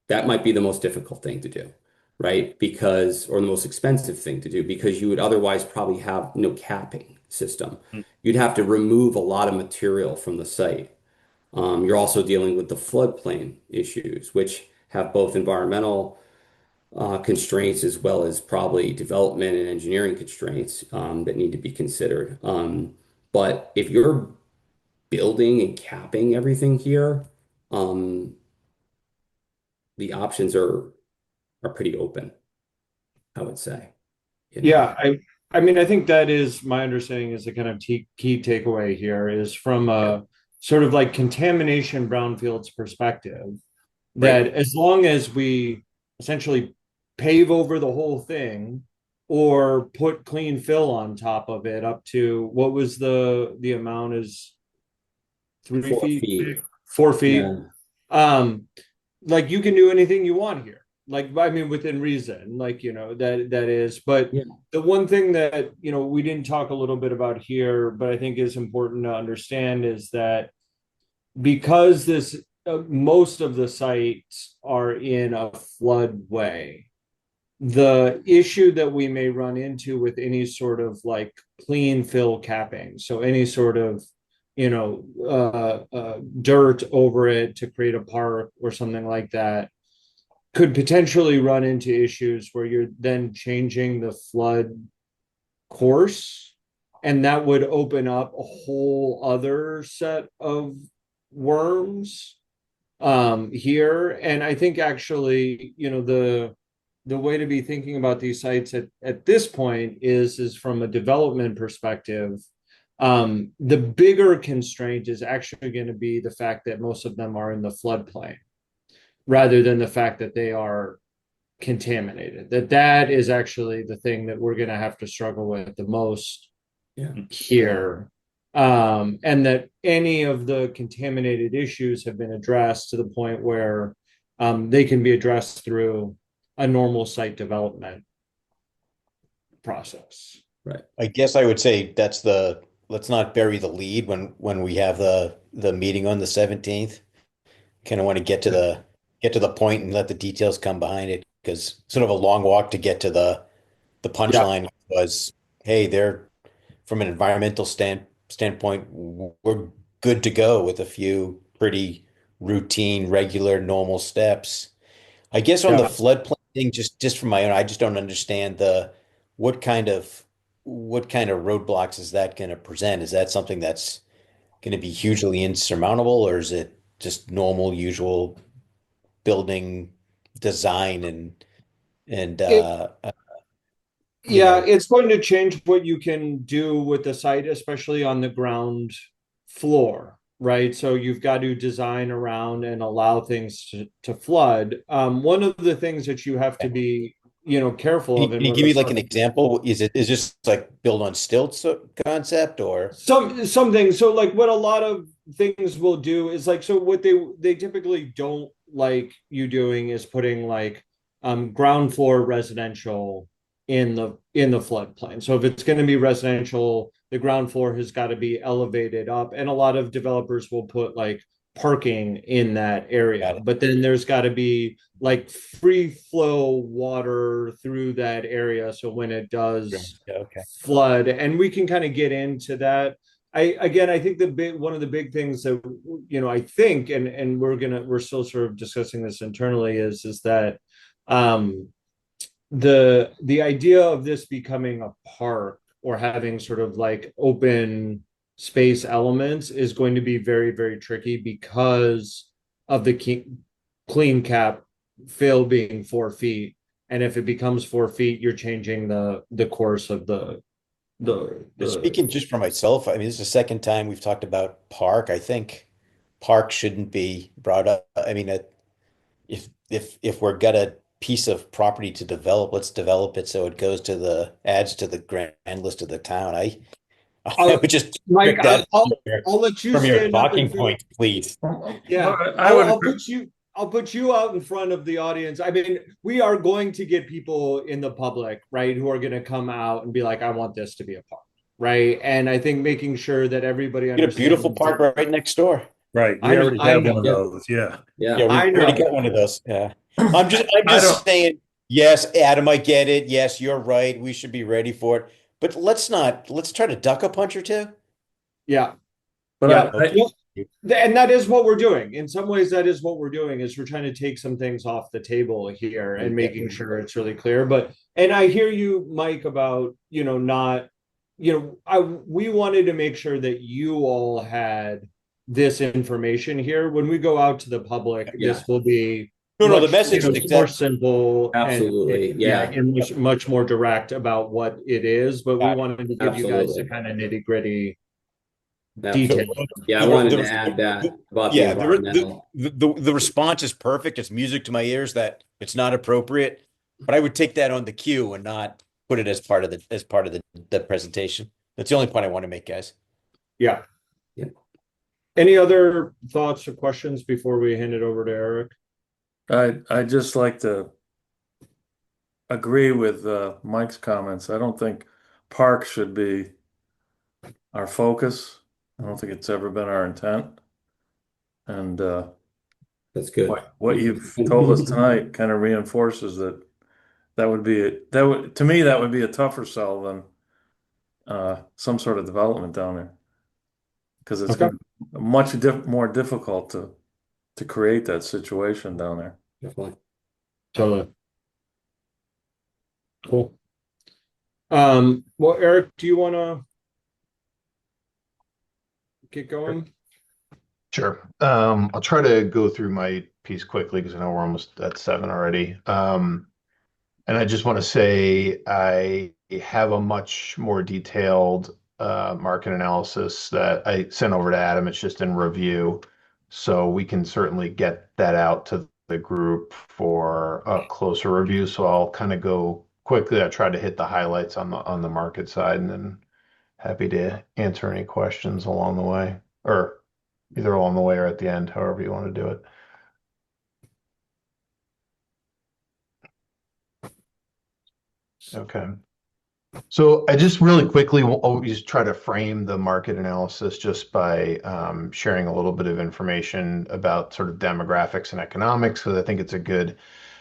that might be the most difficult thing to do, right? Or the most expensive thing to do, because you would otherwise probably have no capping system. You'd have to remove a lot of material from the site. You're also dealing with the floodplain issues, which have both environmental constraints as well as probably development and engineering constraints that need to be considered. But if you're building and capping everything here, um, the options are pretty open, I would say. You know? Yeah, I mean, I think that is my understanding is the kind of key takeaway here is from a sort of like contamination brownfields perspective, that Right. as long as we essentially pave over the whole thing or put clean fill on top of it up to what was the amount is 3 feet, 4 feet. 4 feet. Yeah. Um, like you can do anything you want here. Like, I mean, within reason, like, that is, but Yeah. the one thing that, we didn't talk a little bit about here, but I think is important to understand is that because most of the sites are in a floodway, the issue that we may run into with any sort of like clean fill capping, so any sort of dirt over it to create a park or something like that, could potentially run into issues where you're then changing the flood course, and that would open up a whole other set of worms here. And I think actually, the way to be thinking about these sites at this point is from a development perspective. The bigger constraint is actually going to be the fact that most of them are in the floodplain rather than the fact that they are contaminated. That is actually the thing that we're going to have to struggle with the most Yeah. here. And that any of the contaminated issues have been addressed to the point where they can be addressed through a normal site development process. Right. I guess I would say let's not bury the lead when we have the meeting on the 17th. Kind of want to get to the point and let the details come behind it, because sort of a long walk to get to the Yeah. punchline was, hey, they're from an environmental standpoint, we're good to go with a few pretty routine, regular, normal steps. I guess on the Yeah. floodplain thing, just from my own, I just don't understand what kind of roadblocks is that going to present? Is that something that's going to be hugely insurmountable, or is it just normal, usual building design and It, you yeah, know, it's going to change what you can do with the site, especially on the ground floor, right? So you've got to design around and allow things to flood. One of the things that you have to be, careful of, can and you what give I me was like an talking example? Is this like build on stilts concept or? something. So like what a lot of things will do is like, so what they typically don't like you doing is putting like ground floor residential in the floodplain. So if it's going to be residential, the ground floor has got to be elevated up, and a lot of developers will put like parking in that area, Got it. but then there's got to be like free flow water through that area, so when it does Yeah, okay. flood, and we can kind of get into that. I think one of the big things that I think, and we're still sort of discussing this internally, is that um the idea of this becoming a park or having sort of like open space elements is going to be very, very tricky because of the clean cap fill being 4 feet. And if it becomes 4 feet, you're changing the course of the Speaking just for myself, I mean, this is the second time we've talked about park. I think park shouldn't be brought up. I mean, if we're got a piece of property to develop, let's develop it so it adds to the grand list of the town. I I'll, would just Mike, pick that I'll let you from your stand up and talking finish. point, please. Well, Yeah, I would I'll agree. put you. I'll put you out in front of the audience. I mean, we are going to get people in the public, right, who are going to come out and be like, I want this to be a park, right? And I think making sure that everybody Get a beautiful understands park that. right next door. Right. I We know, already I have one of know, Yeah. those. Yeah. Yeah. Yeah, we I already know. got one of those. Yeah. I'm I just don't, saying, yes, Adam, I get it. Yes, you're right. We should be ready for it. But let's try to duck a punch or two. Yeah, but yeah. Okay. Well, and that is what we're doing. In some ways, that is what we're doing is we're trying to take some things off the table here and making sure it's really clear. But and I hear you, Mike, about not we wanted to make sure that you all had this information here. When we go out to the public, Yeah. this will be No, the much message is more exact. simple Absolutely. and Yeah. and much more direct about what it is. But we Got it. wanted to give you guys the Absolutely. kind of nitty-gritty Absolutely. details. Yeah, I The- wanted the- to add that about the Yeah, environmental. the response is perfect. It's music to my ears that it's not appropriate, but I would take that on the cue and not put it as part of the presentation. That's the only point I want to make, guys. Yeah. Yeah. Any other thoughts or questions before we hand it over to Eric? I just like to agree with Mike's comments. I don't think parks should be our focus. I don't think it's ever been our intent. And That's good. what you've told us tonight kind of reinforces that to me that would be a tougher sell than some sort of development down there. Because it's Okay. gonna be much more difficult to create that situation down there. Definitely. Totally. Cool. Well, Eric, do you want to get going? Sure. I'll try to go through my piece quickly because I know we're almost at 7 already. And I just want to say I have a much more detailed market analysis that I sent over to Adam. It's just in review. So we can certainly get that out to the group for a closer review. So I'll kind of go quickly. I tried to hit the highlights on the market side, and then happy to answer any questions along the way, or either along the way or at the end, however you want to do it. Okay. So I just really quickly will always try to frame the market analysis just by sharing a little bit of information about sort of demographics and economics, because I think it's a good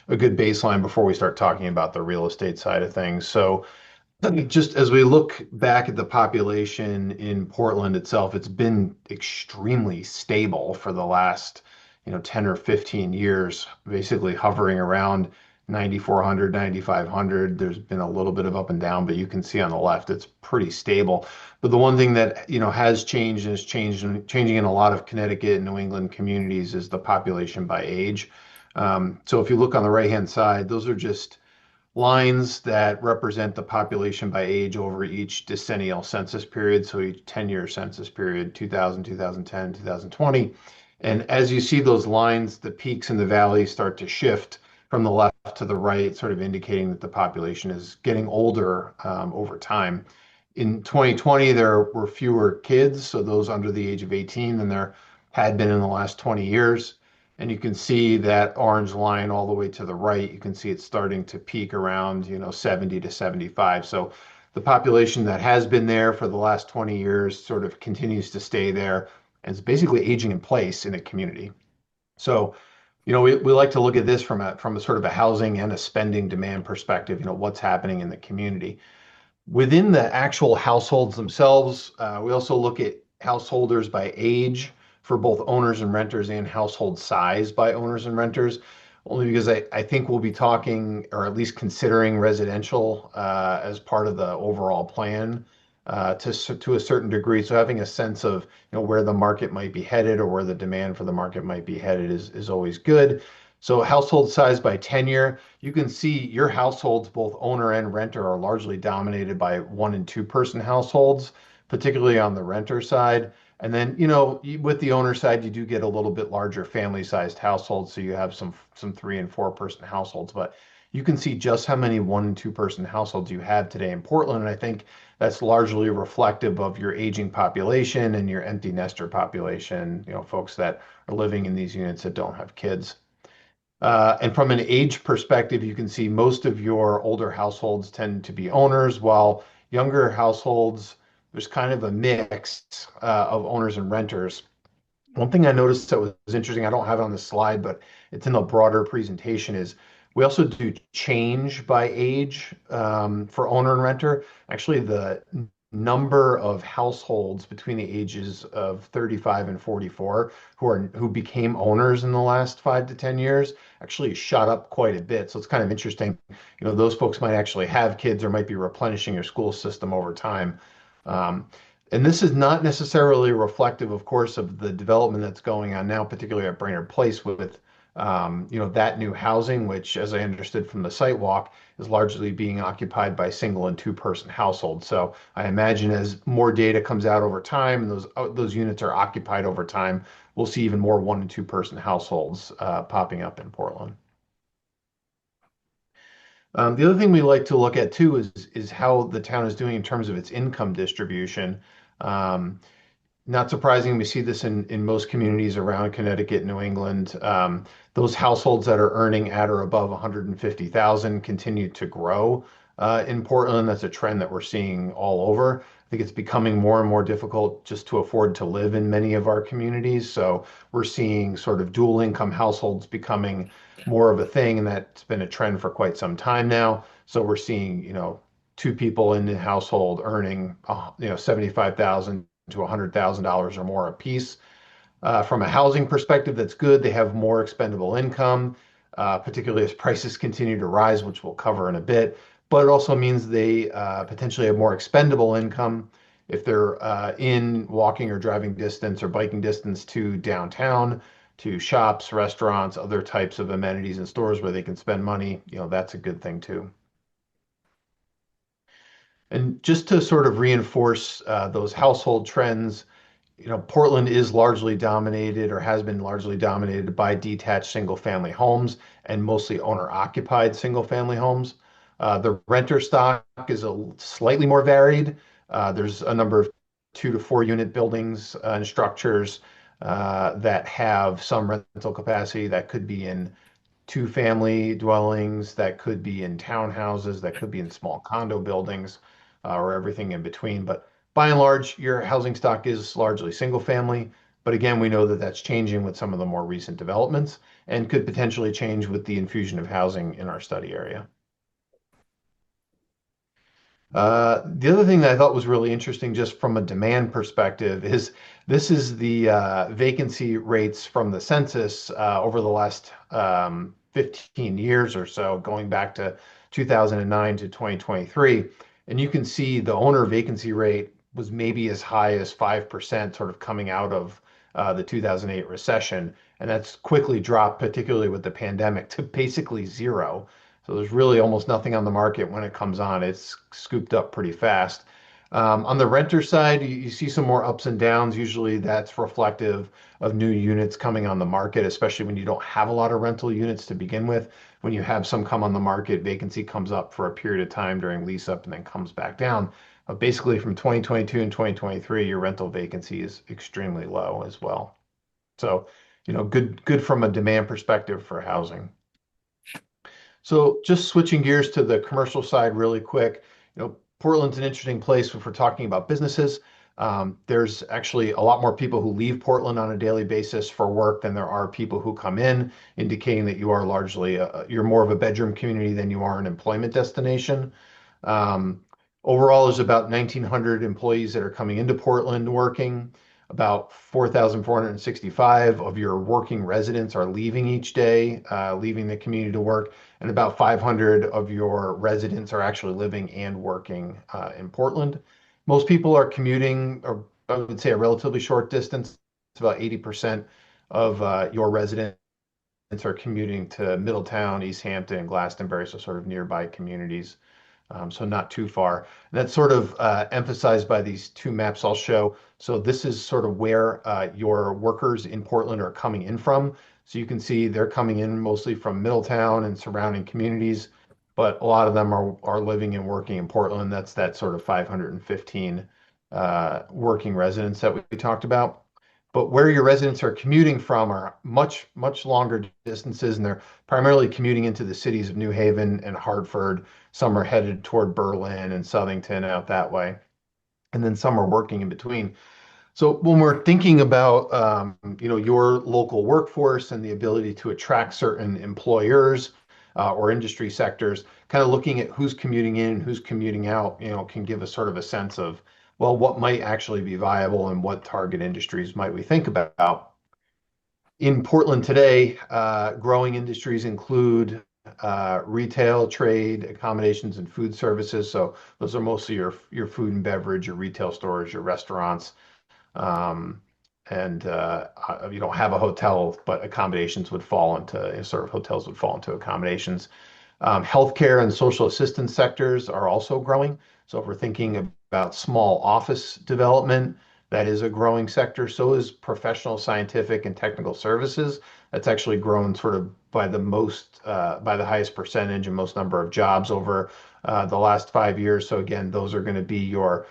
baseline before we start talking about the real estate side of things. So just as we look back at the population in Portland itself, it's been extremely stable for the last, 10 or 15 years, basically hovering around 9,400, 9,500. There's been a little bit of up and down, but you can see on the left, it's pretty stable. But the one thing that, has changed and is changing in a lot of Connecticut and New England communities is the population by age. So if you look on the right-hand side, those are just lines that represent the population by age over each decennial census period. So each 10-year census period, 2000, 2010, 2020. And as you see those lines, the peaks and the valleys start to shift from the left to the right, sort of indicating that the population is getting older over time. In 2020, there were fewer kids, so those under the age of 18 than there had been in the last 20 years. And you can see that orange line all the way to the right. You can see it's starting to peak around, 70 to 75. So the population that has been there for the last 20 years sort of continues to stay there and is basically aging in place in a community. So, we like to look at this from a sort of a housing and a spending demand perspective, what's happening in the community. Within the actual households themselves, we also look at householders by age for both owners and renters, and household size by owners and renters, only because I think we'll be talking, or at least considering, residential as part of the overall plan to a certain degree. So having a sense of where the market might be headed or where the demand for the market might be headed is always good. So household size by tenure, you can see your households, both owner and renter, are largely dominated by 1 and 2 person households, particularly on the renter side. And then, with the owner side, you do get a little bit larger family-sized households, so you have some 3 and 4 person households. But you can see just how many 1 and 2 person households you have today in Portland, and I think that's largely reflective of your aging population and your empty nester population. Folks that are living in these units that don't have kids. And from an age perspective, you can see most of your older households tend to be owners, while younger households, there's kind of a mix of owners and renters. One thing I noticed that was interesting, I don't have it on the slide, but it's in the broader presentation, is we also do change by age for owner and renter. Actually, the number of households between the ages of 35 and 44 who became owners in the last 5 to 10 years actually shot up quite a bit. So it's kind of interesting. Those folks might actually have kids or might be replenishing your school system over time. Um, and this is not necessarily reflective, of course, of the development that's going on now, particularly at Brainerd Place with, that new housing, which, as I understood from the site walk, is largely being occupied by single and two-person households. So I imagine as more data comes out over time and those units are occupied over time, we'll see even more one and two-person households popping up in Portland. The other thing we like to look at too is how the town is doing in terms of its income distribution. Um, Not surprising, we see this in most communities around Connecticut, New England. Those households that are earning at or above 150,000 continue to grow in Portland. That's a trend that we're seeing all over. I think it's becoming more and more difficult just to afford to live in many of our communities. So we're seeing sort of dual income households becoming more of a thing, and that's been a trend for quite some time now. So we're seeing, two people in the household earning, 75,000 to $100,000 or more a piece. From a housing perspective, that's good. They have more expendable income, particularly as prices continue to rise, which we'll cover in a bit. But it also means they potentially have more expendable income if they're in walking or driving distance or biking distance to downtown, to shops, restaurants, other types of amenities and stores where they can spend money. That's a good thing too. And just to sort of reinforce those household trends, Portland is largely dominated or has been largely dominated by detached single family homes and mostly owner occupied single family homes. The renter stock is slightly more varied. There's a number of 2 to 4 unit buildings and structures that have some rental capacity that could be in two-family dwellings, that could be in townhouses, that could be in small condo buildings, or everything in between. But by and large, your housing stock is largely single family. But again, we know that that's changing with some of the more recent developments and could potentially change with the infusion of housing in our study area. The other thing that I thought was really interesting, just from a demand perspective, is this is the vacancy rates from the census over the last 15 years or so, going back to 2009 to 2023. And you can see the owner vacancy rate was maybe as high as 5%, sort of coming out of the 2008 recession. And that's quickly dropped, particularly with the pandemic, to basically zero. So there's really almost nothing on the market when it comes on. It's scooped up pretty fast. On the renter side, you see some more ups and downs. Usually that's reflective of new units coming on the market, especially when you don't have a lot of rental units to begin with. When you have some come on the market, vacancy comes up for a period of time during lease up and then comes back down. But basically from 2022 and 2023, your rental vacancy is extremely low as well. So, good from a demand perspective for housing. So just switching gears to the commercial side really quick, Portland's an interesting place if we're talking about businesses. There's actually a lot more people who leave Portland on a daily basis for work than there are people who come in, indicating that you are largely, you're more of a bedroom community than you are an employment destination. Overall, there's about 1,900 employees that are coming into Portland working. About 4,465 of your working residents are leaving each day, leaving the community to work, and about 500 of your residents are actually living and working in Portland. Most people are commuting, or I would say a relatively short distance. It's about 80% of your residents are commuting to Middletown, East Hampton, and Glastonbury, so sort of nearby communities. So not too far. And that's sort of emphasized by these two maps I'll show. So this is sort of where your workers in Portland are coming in from. So you can see they're coming in mostly from Middletown and surrounding communities, but a lot of them are living and working in Portland. That's that sort of 515 working residents that we talked about. but where your residents are commuting from are much, much longer distances, and they're primarily commuting into the cities of New Haven and Hartford. Some are headed toward Berlin and Southington out that way, and then some are working in between. So when we're thinking about your local workforce and the ability to attract certain employers or industry sectors, kind of looking at who's commuting in, who's commuting out, can give us sort of a sense of, well, what might actually be viable and what target industries might we think about. In Portland today, growing industries include retail, trade, accommodations, and food services. So those are mostly your food and beverage, your retail stores, your restaurants. Um, and you don't have a hotel, but accommodations would fall into sort of hotels would fall into accommodations. Healthcare and social assistance sectors are also growing. So if we're thinking about small office development, that is a growing sector. So is professional, scientific, and technical services. That's actually grown sort of by the highest percentage and most number of jobs over the last 5 years. So again, those are going to be your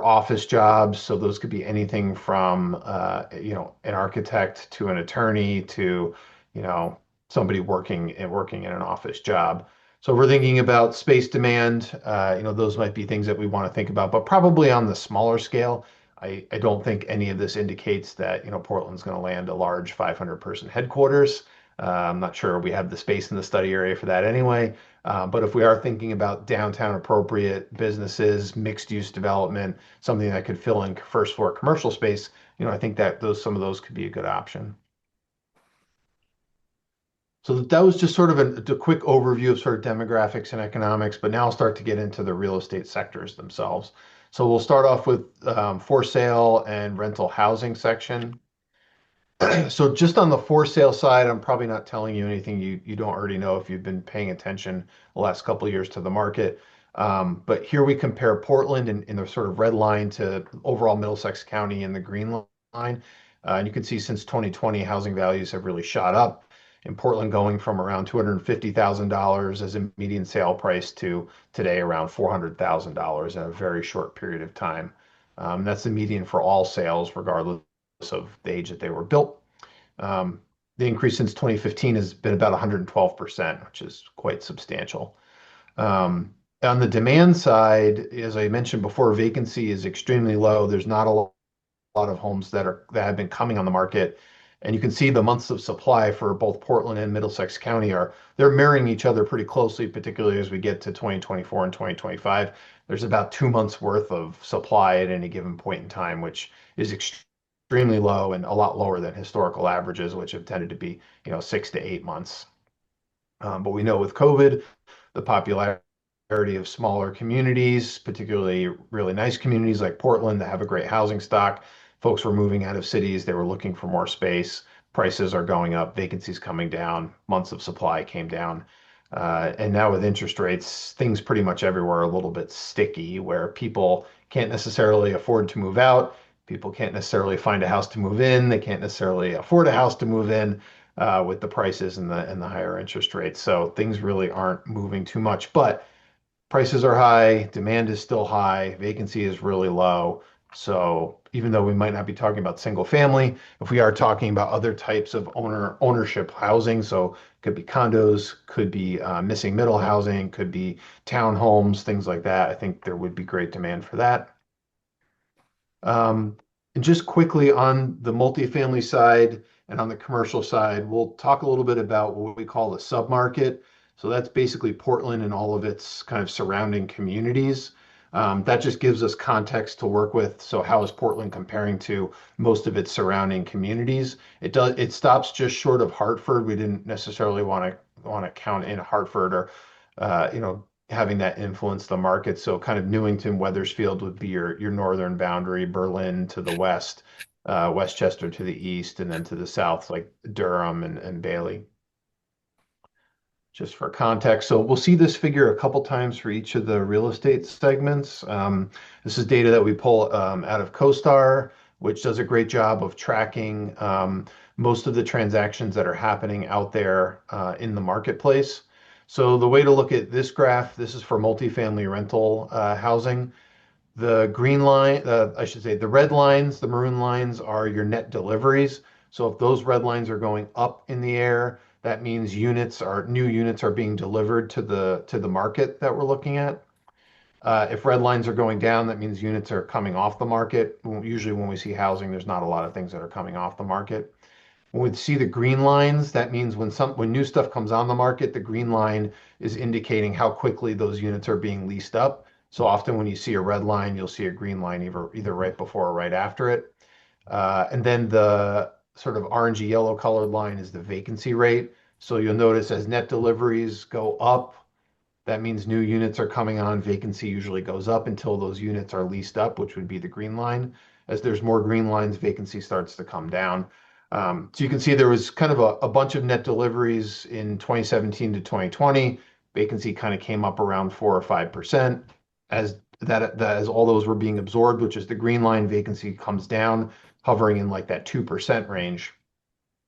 office jobs. So those could be anything from an architect to an attorney to you know somebody working in an office job. So if we're thinking about space demand, those might be things that we want to think about, but probably on the smaller scale. I don't think any of this indicates that Portland's going to land a large 500-person headquarters. I'm not sure we have the space in the study area for that anyway. But if we are thinking about downtown appropriate businesses, mixed use development, something that could fill in first floor commercial space, I think that some of those could be a good option. So that was just sort of a quick overview of sort of demographics and economics, but now I'll start to get into the real estate sectors themselves. So we'll start off with for sale and rental housing section. So just on the for sale side, I'm probably not telling you anything you don't already know if you've been paying attention the last couple of years to the market. But here we compare Portland in the sort of red line to overall Middlesex County in the green line. And you can see since 2020, housing values have really shot up. In Portland, going from around $250,000 as a median sale price to today around $400,000 in a very short period of time. That's the median for all sales, regardless of the age that they were built. The increase since 2015 has been about 112%, which is quite substantial. On the demand side, as I mentioned before, vacancy is extremely low. There's not a lot of homes that have been coming on the market. And you can see the months of supply for both Portland and Middlesex County they're mirroring each other pretty closely, particularly as we get to 2024 and 2025. There's about 2 months worth of supply at any given point in time, which is extremely low and a lot lower than historical averages, which have tended to be 6 to 8 months. But we know with COVID, the popularity of smaller communities, particularly really nice communities like Portland that have a great housing stock, folks were moving out of cities. They were looking for more space. Prices are going up, vacancies coming down, months of supply came down. And now with interest rates, things pretty much everywhere are a little bit sticky where people can't necessarily afford to move out. People can't necessarily find a house to move in. They can't necessarily afford a house to move in with the prices and the higher interest rates. So things really aren't moving too much, but prices are high, demand is still high, vacancy is really low. So even though we might not be talking about single family, if we are talking about other types of ownership housing, so could be condos, could be missing middle housing, could be townhomes, things like that. I think there would be great demand for that. And just quickly on the multifamily side and on the commercial side, we'll talk a little bit about what we call the submarket. So that's basically Portland and all of its kind of surrounding communities. That just gives us context to work with. So how is Portland comparing to most of its surrounding communities? It stops just short of Hartford. We didn't necessarily want to count in Hartford or having that influence the market. So kind of Newington, Wethersfield would be your northern boundary, Berlin to the west, Westchester to the east, and then to the south, like Durham and Bailey. Just for context. So we'll see this figure a couple times for each of the real estate segments. This is data that we pull out of CoStar, which does a great job of tracking most of the transactions that are happening out there in the marketplace. So the way to look at this graph, this is for multifamily rental housing. The green line, I should say, the red lines, the maroon lines are your net deliveries. So if those red lines are going up in the air, that means new units are being delivered to the market that we're looking at. If red lines are going down, that means units are coming off the market. Usually when we see housing, there's not a lot of things that are coming off the market. When we see the green lines, that means when new stuff comes on the market, the green line is indicating how quickly those units are being leased up. So often when you see a red line, you'll see a green line either right before or right after it. And then the sort of orangey yellow colored line is the vacancy rate. So you'll notice as net deliveries go up, that means new units are coming on. Vacancy usually goes up until those units are leased up, which would be the green line. As there's more green lines, vacancy starts to come down. So you can see there was kind of a bunch of net deliveries in 2017 to 2020. Vacancy kind of came up around 4 or 5%. As all those were being absorbed, which is the green line, vacancy comes down, hovering in like that 2% range.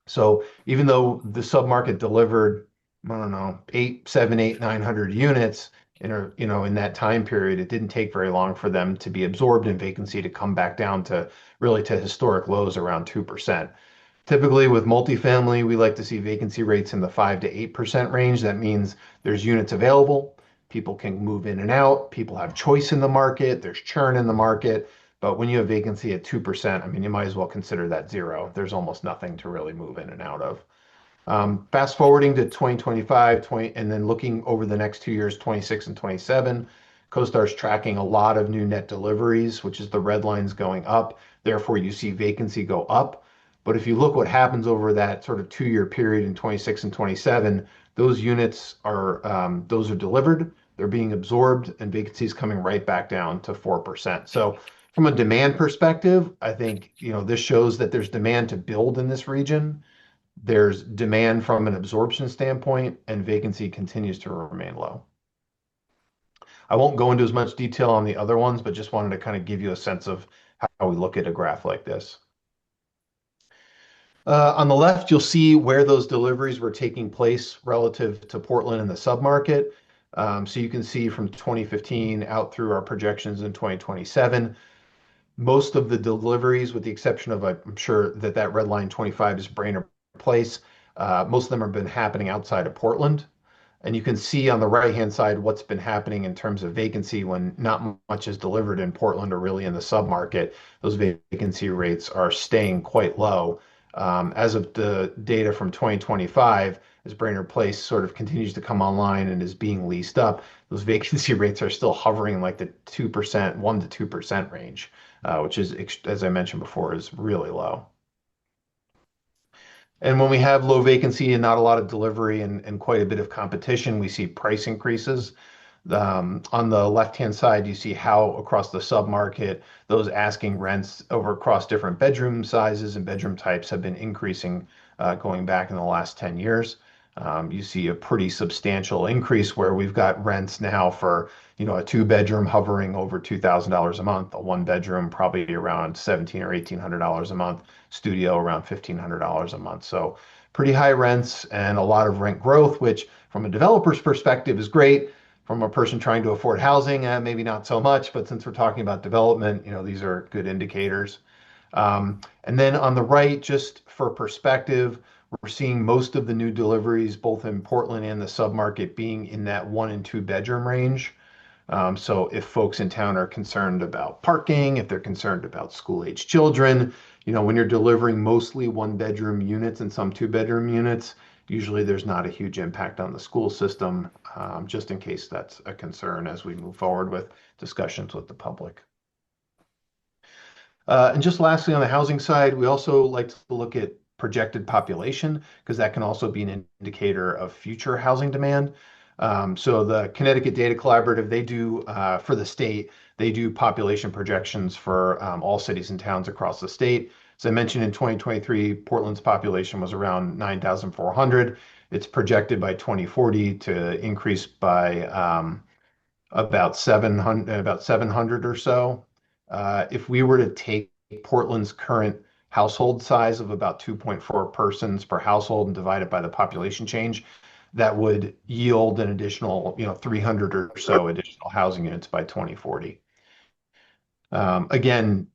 So even though the submarket delivered, I don't know, 900 units in that time period, it didn't take very long for them to be absorbed in vacancy to come back down to really to historic lows around 2%. Typically with multifamily, we like to see vacancy rates in the 5 to 8% range. That means there's units available. People can move in and out. People have choice in the market. There's churn in the market. But when you have vacancy at 2%, I mean, you might as well consider that zero. There's almost nothing to really move in and out of. Fast forwarding to 2025, and then looking over the next 2 years, 26 and 27, CoStar's tracking a lot of new net deliveries, which is the red lines going up. Therefore, you see vacancy go up. But if you look what happens over that sort of 2 year period in 26 and 27, those units those are delivered, they're being absorbed, and vacancy is coming right back down to 4%. So from a demand perspective, I think, this shows that there's demand to build in this region. There's demand from an absorption standpoint, and vacancy continues to remain low. I won't go into as much detail on the other ones, but just wanted to kind of give you a sense of how we look at a graph like this. On the left, you'll see where those deliveries were taking place relative to Portland and the submarket. So you can see from 2015 out through our projections in 2027, most of the deliveries, with the exception of, I'm sure that red line 25 is Brainerd Place, most of them have been happening outside of Portland. And you can see on the right-hand side what's been happening in terms of vacancy when not much is delivered in Portland or really in the submarket. Those vacancy rates are staying quite low. As of the data from 2025, as Brainerd Place sort of continues to come online and is being leased up, those vacancy rates are still hovering like the 2%, 1 to 2% range, which is, as I mentioned before, is really low. And when we have low vacancy and not a lot of delivery and quite a bit of competition, we see price increases. On the left-hand side, you see how across the submarket, those asking rents over across different bedroom sizes and bedroom types have been increasing going back in the last 10 years. You see a pretty substantial increase where we've got rents now for, a 2-bedroom hovering over $2,000 a month, a 1-bedroom probably around $1,700 or $1,800 a month, studio around $1,500 a month. So pretty high rents and a lot of rent growth, which from a developer's perspective is great. From a person trying to afford housing, maybe not so much, but since we're talking about development, these are good indicators. And then on the right, just for perspective, we're seeing most of the new deliveries, both in Portland and the submarket, being in that 1 and 2-bedroom range. So if folks in town are concerned about parking, if they're concerned about school-age children, when you're delivering mostly 1-bedroom units and some 2-bedroom units, usually there's not a huge impact on the school system, just in case that's a concern as we move forward with discussions with the public. And just lastly, on the housing side, we also like to look at projected population because that can also be an indicator of future housing demand. So the Connecticut Data Collaborative, they do, for the state, they do population projections for all cities and towns across the state. As I mentioned, in 2023, Portland's population was around 9,400. It's projected by 2040 to increase by about 700 or so. If we were to take Portland's current household size of about 2.4 persons per household and divide it by the population change, that would yield an additional, 300 or so additional housing units by 2040. Again,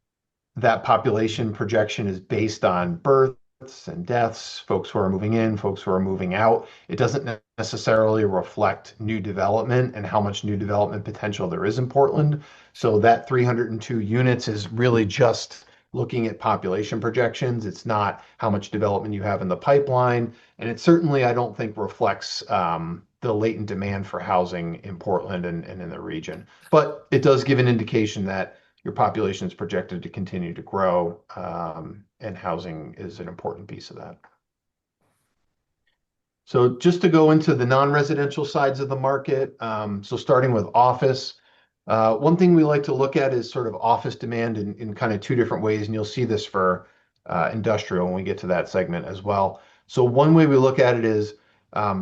that population projection is based on births and deaths, folks who are moving in, folks who are moving out. It doesn't necessarily reflect new development and how much new development potential there is in Portland. So that 302 units is really just looking at population projections. It's not how much development you have in the pipeline. And it certainly, I don't think, reflects the latent demand for housing in Portland and in the region. But it does give an indication that your population is projected to continue to grow, and housing is an important piece of that. So just to go into the non-residential sides of the market, so starting with office, one thing we like to look at is sort of office demand in kind of two different ways, and you'll see this for industrial when we get to that segment as well. So one way we look at it is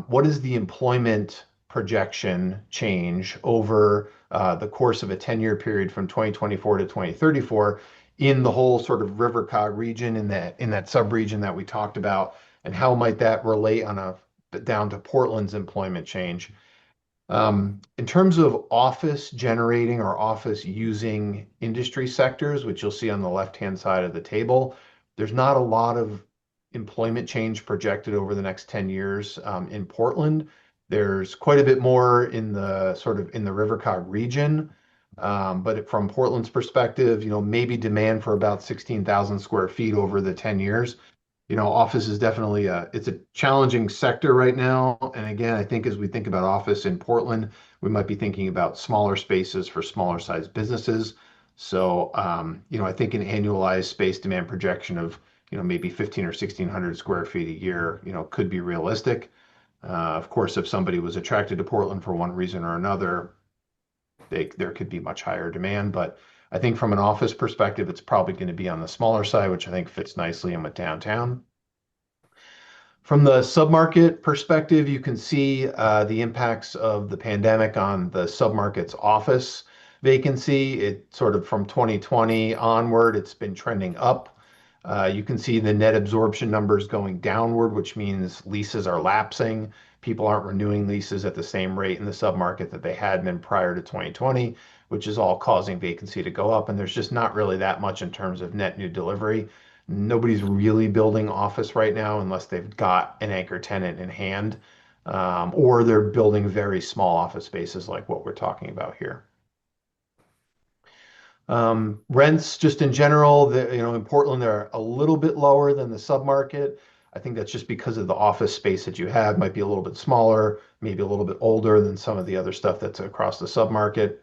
what is the employment projection change over the course of a 10-year period from 2024 to 2034 in the whole sort of River Cog region in that sub-region that we talked about, and how might that relate down to Portland's employment change. In terms of office generating or office using industry sectors, which you'll see on the left-hand side of the table, there's not a lot of employment change projected over the next 10 years in Portland. There's quite a bit more in the River Cog region. But from Portland's perspective, maybe demand for about 16,000 square feet over the 10 years. Office is definitely it's a challenging sector right now. And again, I think as we think about office in Portland, we might be thinking about smaller spaces for smaller sized businesses. So, I think an annualized space demand projection of, maybe 15 or 1600 square feet a year, could be realistic. Of course, if somebody was attracted to Portland for one reason or another, there could be much higher demand. But I think from an office perspective, it's probably going to be on the smaller side, which I think fits nicely in with downtown. From the submarket perspective, you can see the impacts of the pandemic on the submarket's office vacancy. It sort of from 2020 onward, it's been trending up. You can see the net absorption numbers going downward, which means leases are lapsing. People aren't renewing leases at the same rate in the submarket that they had been prior to 2020, which is all causing vacancy to go up. And there's just not really that much in terms of net new delivery. Nobody's really building office right now unless they've got an anchor tenant in hand, or they're building very small office spaces like what we're talking about here. Rents, just in general, in Portland, they're a little bit lower than the submarket. I think that's just because of the office space that you have might be a little bit smaller, maybe a little bit older than some of the other stuff that's across the submarket.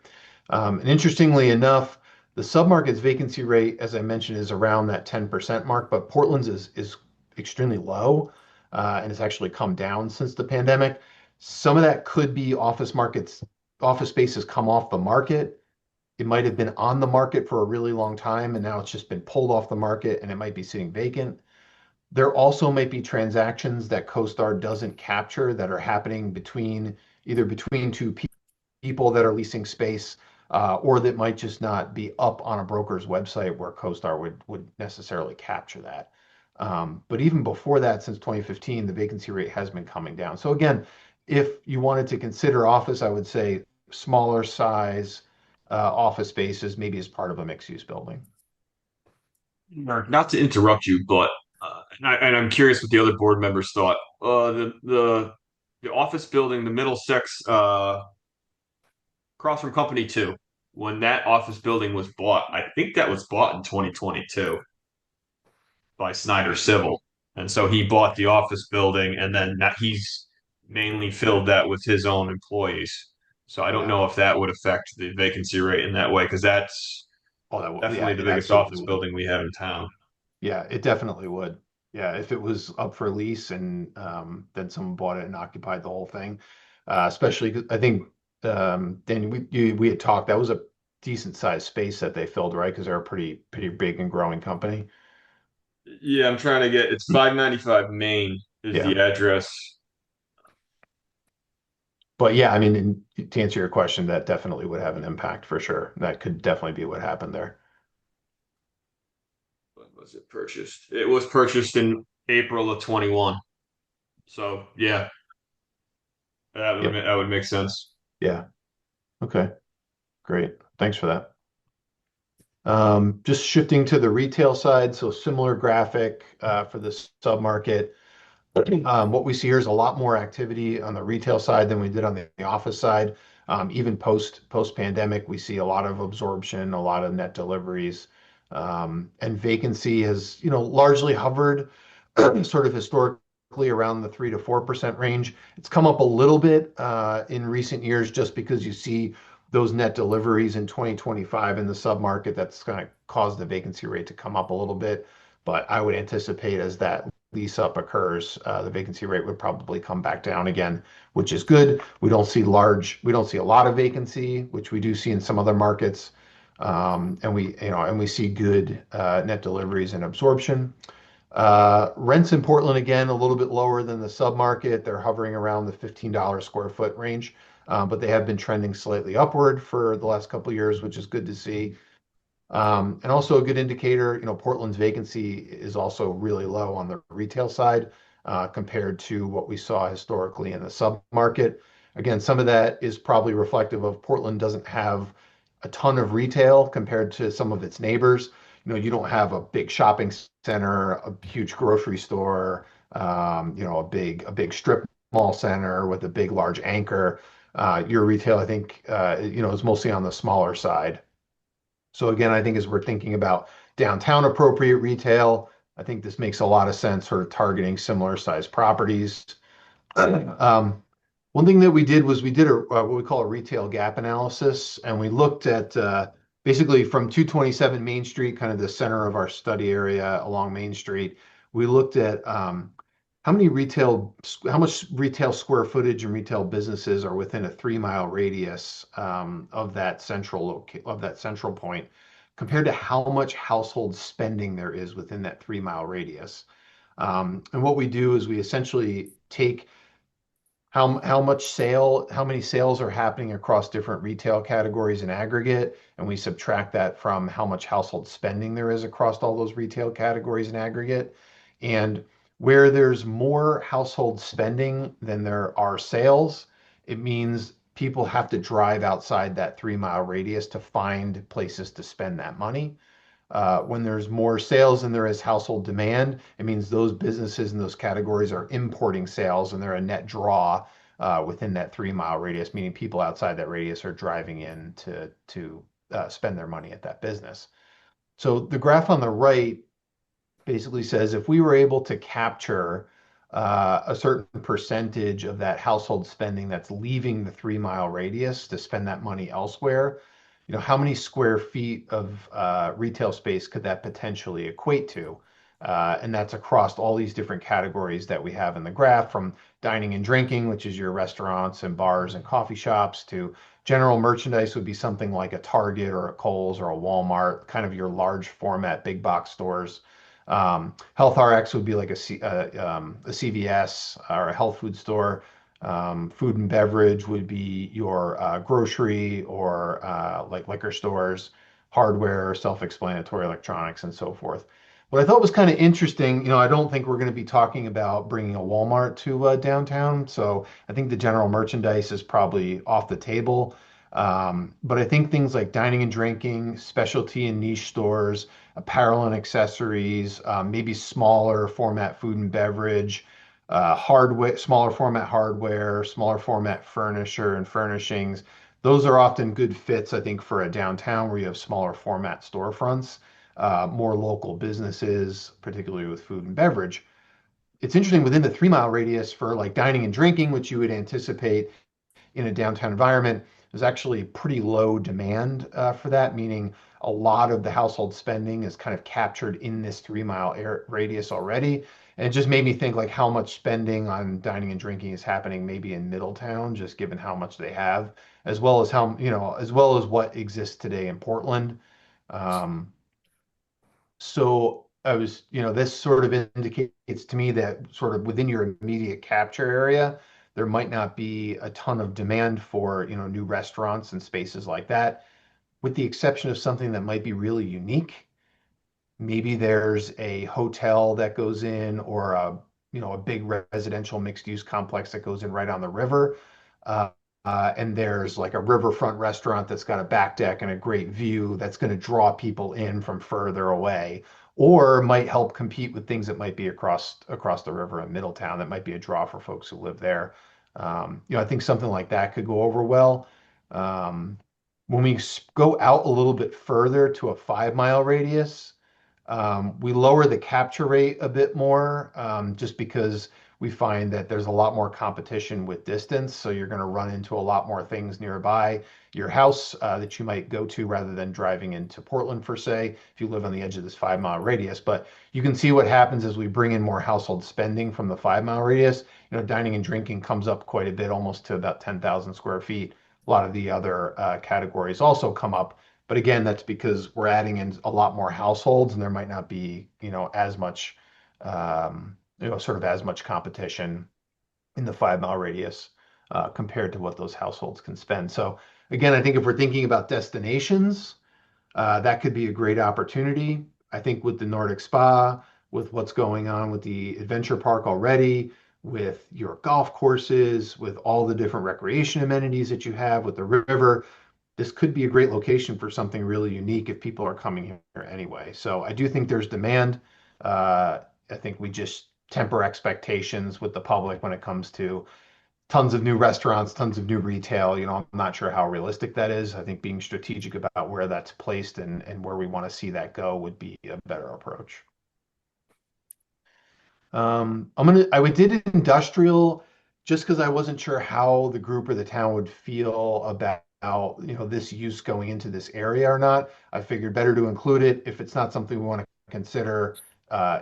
And interestingly enough, the submarket's vacancy rate, as I mentioned, is around that 10% mark, but Portland's is extremely low, and it's actually come down since the pandemic. Some of that could be office spaces come off the market. It might have been on the market for a really long time, and now it's just been pulled off the market, and it might be sitting vacant. There also might be transactions that CoStar doesn't capture that are happening either between two people that are leasing space, or that might just not be up on a broker's website where CoStar would necessarily capture that. But even before that, since 2015, the vacancy rate has been coming down. So again, if you wanted to consider office, I would say smaller size office spaces, maybe as part of a mixed-use building. Not to interrupt you, but I'm curious what the other board members thought. The office building, the Middlesex, across from Company 2, when that office building was bought, I think that was bought in 2022 by Snyder Civil, and so he bought the office building, and then he's mainly filled that with his own employees. So I don't know if that would affect the vacancy rate in that way, because that's definitely the biggest office building we have in town. Yeah, it definitely would. Yeah, if it was up for lease and then someone bought it and occupied the whole thing, especially 'cause I think Dan, we had talked, that was a decent sized space that they filled, right? Because they're a pretty big and growing company. Yeah, I'm trying to get it's 595 Main is the address. But yeah, I mean, to answer your question, that definitely would have an impact for sure. That could definitely be what happened there. When was it purchased? It was purchased in April of 21. So yeah, that would make sense. Yeah. Okay. Great. Thanks for that. Just shifting to the retail side, so similar graphic for this submarket. What we see here is a lot more activity on the retail side than we did on the office side. Even post pandemic, we see a lot of absorption, a lot of net deliveries, and vacancy has largely hovered sort of historically around the 3 to 4% range. It's come up a little bit in recent years just because you see those net deliveries in 2025 in the submarket. That's going to cause the vacancy rate to come up a little bit. But I would anticipate as that lease up occurs, the vacancy rate would probably come back down again, which is good. We don't see a lot of vacancy, which we do see in some other markets. And we see good net deliveries and absorption. Rents in Portland, again, a little bit lower than the submarket. They're hovering around the $15 square foot range, but they have been trending slightly upward for the last couple of years, which is good to see. And also a good indicator, Portland's vacancy is also really low on the retail side compared to what we saw historically in the submarket. Again, some of that is probably reflective of Portland doesn't have a ton of retail compared to some of its neighbors. You don't have a big shopping center, a huge grocery store, a big strip mall center with a big large anchor. Your retail, I think, is mostly on the smaller side. So again, I think as we're thinking about downtown appropriate retail, I think this makes a lot of sense, sort of targeting similar size properties. One thing that we did was we did what we call a retail gap analysis, and we looked at basically from 227 Main Street, kind of the center of our study area along Main Street. We looked at how much retail square footage and retail businesses are within a 3 mile radius of that central point, compared to how much household spending there is within that 3 mile radius. And what we do is we essentially take how many sales are happening across different retail categories in aggregate, and we subtract that from how much household spending there is across all those retail categories in aggregate. And where there's more household spending than there are sales, it means people have to drive outside that 3 mile radius to find places to spend that money. When there's more sales than there is household demand, it means those businesses in those categories are importing sales and they're a net draw within that 3 mile radius, meaning people outside that radius are driving in to spend their money at that business. So the graph on the right basically says if we were able to capture a certain percentage of that household spending that's leaving the 3 mile radius to spend that money elsewhere, how many square feet of retail space could that potentially equate to? And that's across all these different categories that we have in the graph, from dining and drinking, which is your restaurants and bars and coffee shops, to general merchandise would be something like a Target or a Kohl's or a Walmart, kind of your large format big box stores. Health RX would be like a CVS or a health food store. Food and beverage would be your grocery or like liquor stores, hardware, self-explanatory electronics, and so forth. What I thought was kind of interesting, I don't think we're going to be talking about bringing a Walmart to downtown. So I think the general merchandise is probably off the table. But I think things like dining and drinking, specialty and niche stores, apparel and accessories, maybe smaller format food and beverage, hardware, smaller format hardware, smaller format furniture and furnishings. Those are often good fits, I think, for a downtown where you have smaller format storefronts, more local businesses, particularly with food and beverage. It's interesting within the 3 mile radius for like dining and drinking, which you would anticipate in a downtown environment, there's actually pretty low demand for that, meaning a lot of the household spending is kind of captured in this 3 mile radius already. And it just made me think like how much spending on dining and drinking is happening maybe in Middletown, just given how much they have, as well as as well as what exists today in Portland. So this sort of indicates to me that sort of within your immediate capture area, there might not be a ton of demand for, new restaurants and spaces like that, with the exception of something that might be really unique. Maybe there's a hotel that goes in, or a big residential mixed use complex that goes in right on the river. and there's like a riverfront restaurant that's got a back deck and a great view that's going to draw people in from further away, or might help compete with things that might be across the river in Middletown that might be a draw for folks who live there. I think something like that could go over well. Um, when we go out a little bit further to a 5 mile radius, we lower the capture rate a bit more, just because we find that there's a lot more competition with distance. So you're going to run into a lot more things nearby your house that you might go to rather than driving into Portland, for say, if you live on the edge of this 5 mile radius. But you can see what happens as we bring in more household spending from the 5 mile radius. Dining and drinking comes up quite a bit, almost to about 10,000 square feet. A lot of the other categories also come up. But again, that's because we're adding in a lot more households, and there might not be, as much, sort of as much competition in the 5 mile radius compared to what those households can spend. So again, I think if we're thinking about destinations, that could be a great opportunity. I think with the Nordic Spa, with what's going on with the adventure park already, with your golf courses, with all the different recreation amenities that you have with the river, this could be a great location for something really unique if people are coming here anyway. So I do think there's demand. I think we just temper expectations with the public when it comes to tons of new restaurants, tons of new retail. I'm not sure how realistic that is. I think being strategic about where that's placed and where we want to see that go would be a better approach. I did industrial just because I wasn't sure how the group or the town would feel about this use going into this area or not. I figured better to include it. If it's not something we want to consider,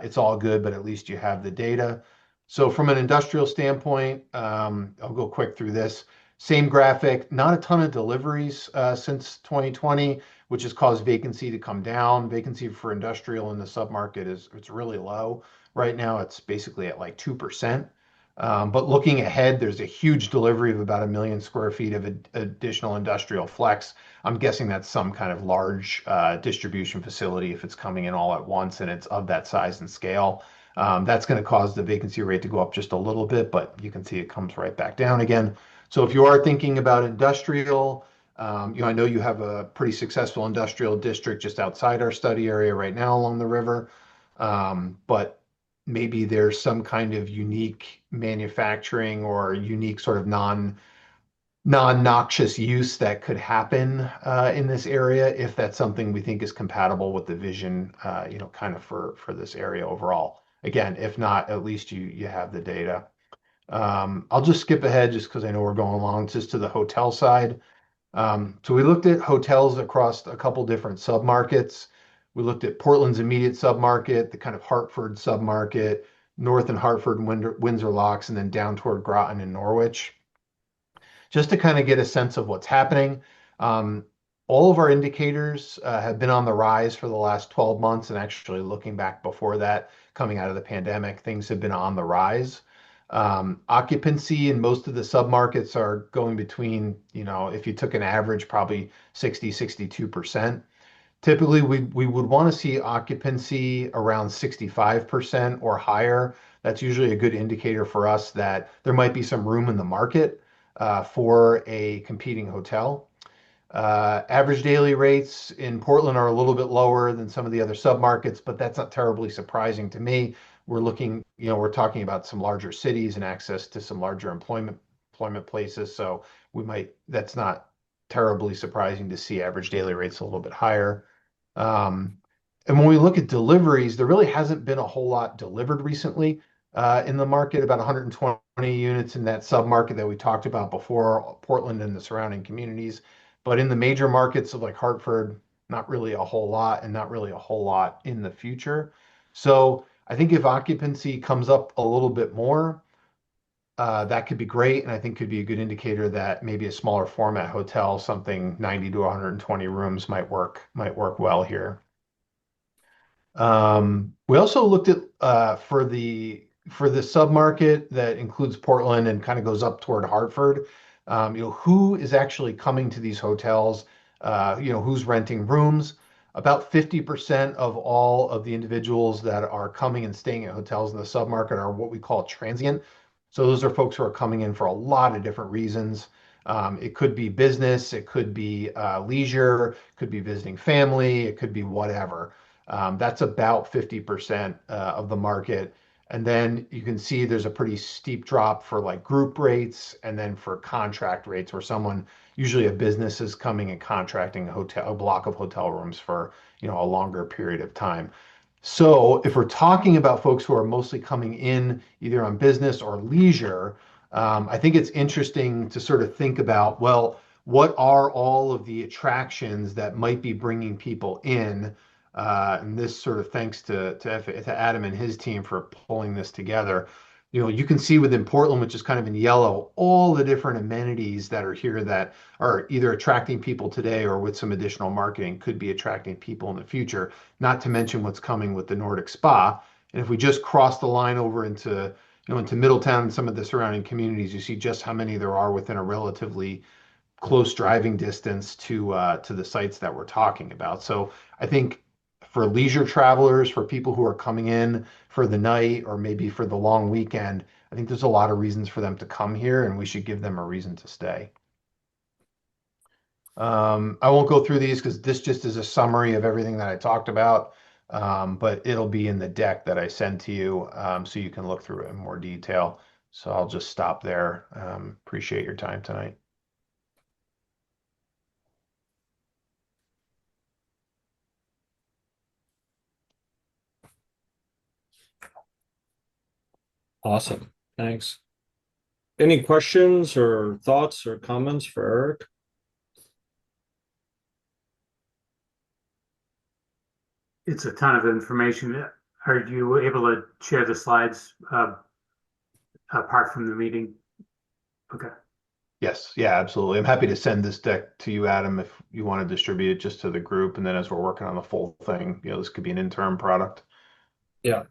it's all good, but at least you have the data. So from an industrial standpoint, I'll go quick through this. Same graphic, not a ton of deliveries since 2020, which has caused vacancy to come down. Vacancy for industrial in the submarket it's really low. Right now, it's basically at like 2%. But looking ahead, there's a huge delivery of about 1 million square feet of additional industrial flex. I'm guessing that's some kind of large distribution facility if it's coming in all at once and it's of that size and scale. That's going to cause the vacancy rate to go up just a little bit, but you can see it comes right back down again. So if you are thinking about industrial, I know you have a pretty successful industrial district just outside our study area right now along the river. But maybe there's some kind of unique manufacturing or unique sort of non-noxious use that could happen in this area if that's something we think is compatible with the vision, kind of for this area overall. Again, if not, at least you have the data. I'll just skip ahead just because I know we're going along just to the hotel side. So we looked at hotels across a couple different submarkets. We looked at Portland's immediate submarket, the kind of Hartford submarket, north in Hartford and Windsor Locks, and then down toward Groton and Norwich, just to kind of get a sense of what's happening. All of our indicators have been on the rise for the last 12 months, and actually looking back before that, coming out of the pandemic, things have been on the rise. Occupancy in most of the submarkets are going between, if you took an average, probably 60-62%. Typically, we would want to see occupancy around 65% or higher. That's usually a good indicator for us that there might be some room in the market for a competing hotel. Average daily rates in Portland are a little bit lower than some of the other submarkets, but that's not terribly surprising to me. We're talking about some larger cities and access to some larger employment places. So that's not terribly surprising to see average daily rates a little bit higher. And when we look at deliveries, there really hasn't been a whole lot delivered recently in the market, about 120 units in that submarket that we talked about before, Portland and the surrounding communities. But in the major markets of like Hartford, not really a whole lot, and not really a whole lot in the future. So I think if occupancy comes up a little bit more, that could be great, and I think could be a good indicator that maybe a smaller format hotel, something 90 to 120 rooms, might work well here. We also looked at for the submarket that includes Portland and kind of goes up toward Hartford. Who is actually coming to these hotels? Who's renting rooms? About 50% of all of the individuals that are coming and staying at hotels in the submarket are what we call transient. So those are folks who are coming in for a lot of different reasons. It could be business, it could be leisure, it could be visiting family, it could be whatever. That's about 50% of the market. And then you can see there's a pretty steep drop for like group rates and then for contract rates where someone, usually a business is coming and contracting a block of hotel rooms for, a longer period of time. So if we're talking about folks who are mostly coming in either on business or leisure, I think it's interesting to sort of think about, well, what are all of the attractions that might be bringing people in? And this sort of thanks to Adam and his team for pulling this together. You can see within Portland, which is kind of in yellow, all the different amenities that are here that are either attracting people today or with some additional marketing could be attracting people in the future, not to mention what's coming with the Nordic Spa. And if we just cross the line over into Middletown and some of the surrounding communities, you see just how many there are within a relatively close driving distance to the sites that we're talking about. So I think for leisure travelers, for people who are coming in for the night or maybe for the long weekend, I think there's a lot of reasons for them to come here, and we should give them a reason to stay. I won't go through these because this just is a summary of everything that I talked about, but it'll be in the deck that I send to you, so you can look through it in more detail. So I'll just stop there. Appreciate your time tonight. Awesome. Thanks. Any questions or thoughts or comments for Eric? It's a ton of information. Are you able to share the slides apart from the meeting? Okay. Yes, yeah, absolutely. I'm happy to send this deck to you, Adam, if you want to distribute it just to the group. And then as we're working on the full thing, this could be an interim product. Yeah,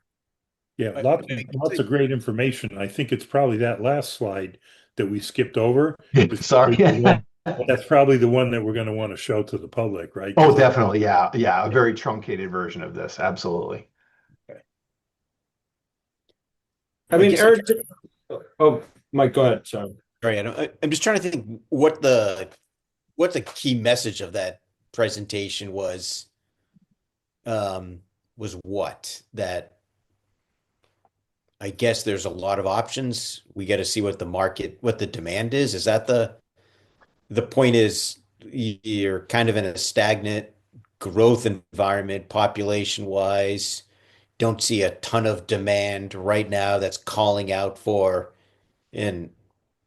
lots of great information. I think it's probably that last slide that we skipped over. Sorry. That's probably the one that we're going to want to show to the public, right? Oh, definitely. Yeah. Yeah. A very truncated version of this. Absolutely. I mean, Eric, oh, Mike, go ahead. Sorry. Sorry, I'm just trying to think what the key message of that presentation was. Was that I guess there's a lot of options. We got to see what the demand is. Is that the point is you're kind of in a stagnant growth environment population wise. Don't see a ton of demand right now that's calling out for an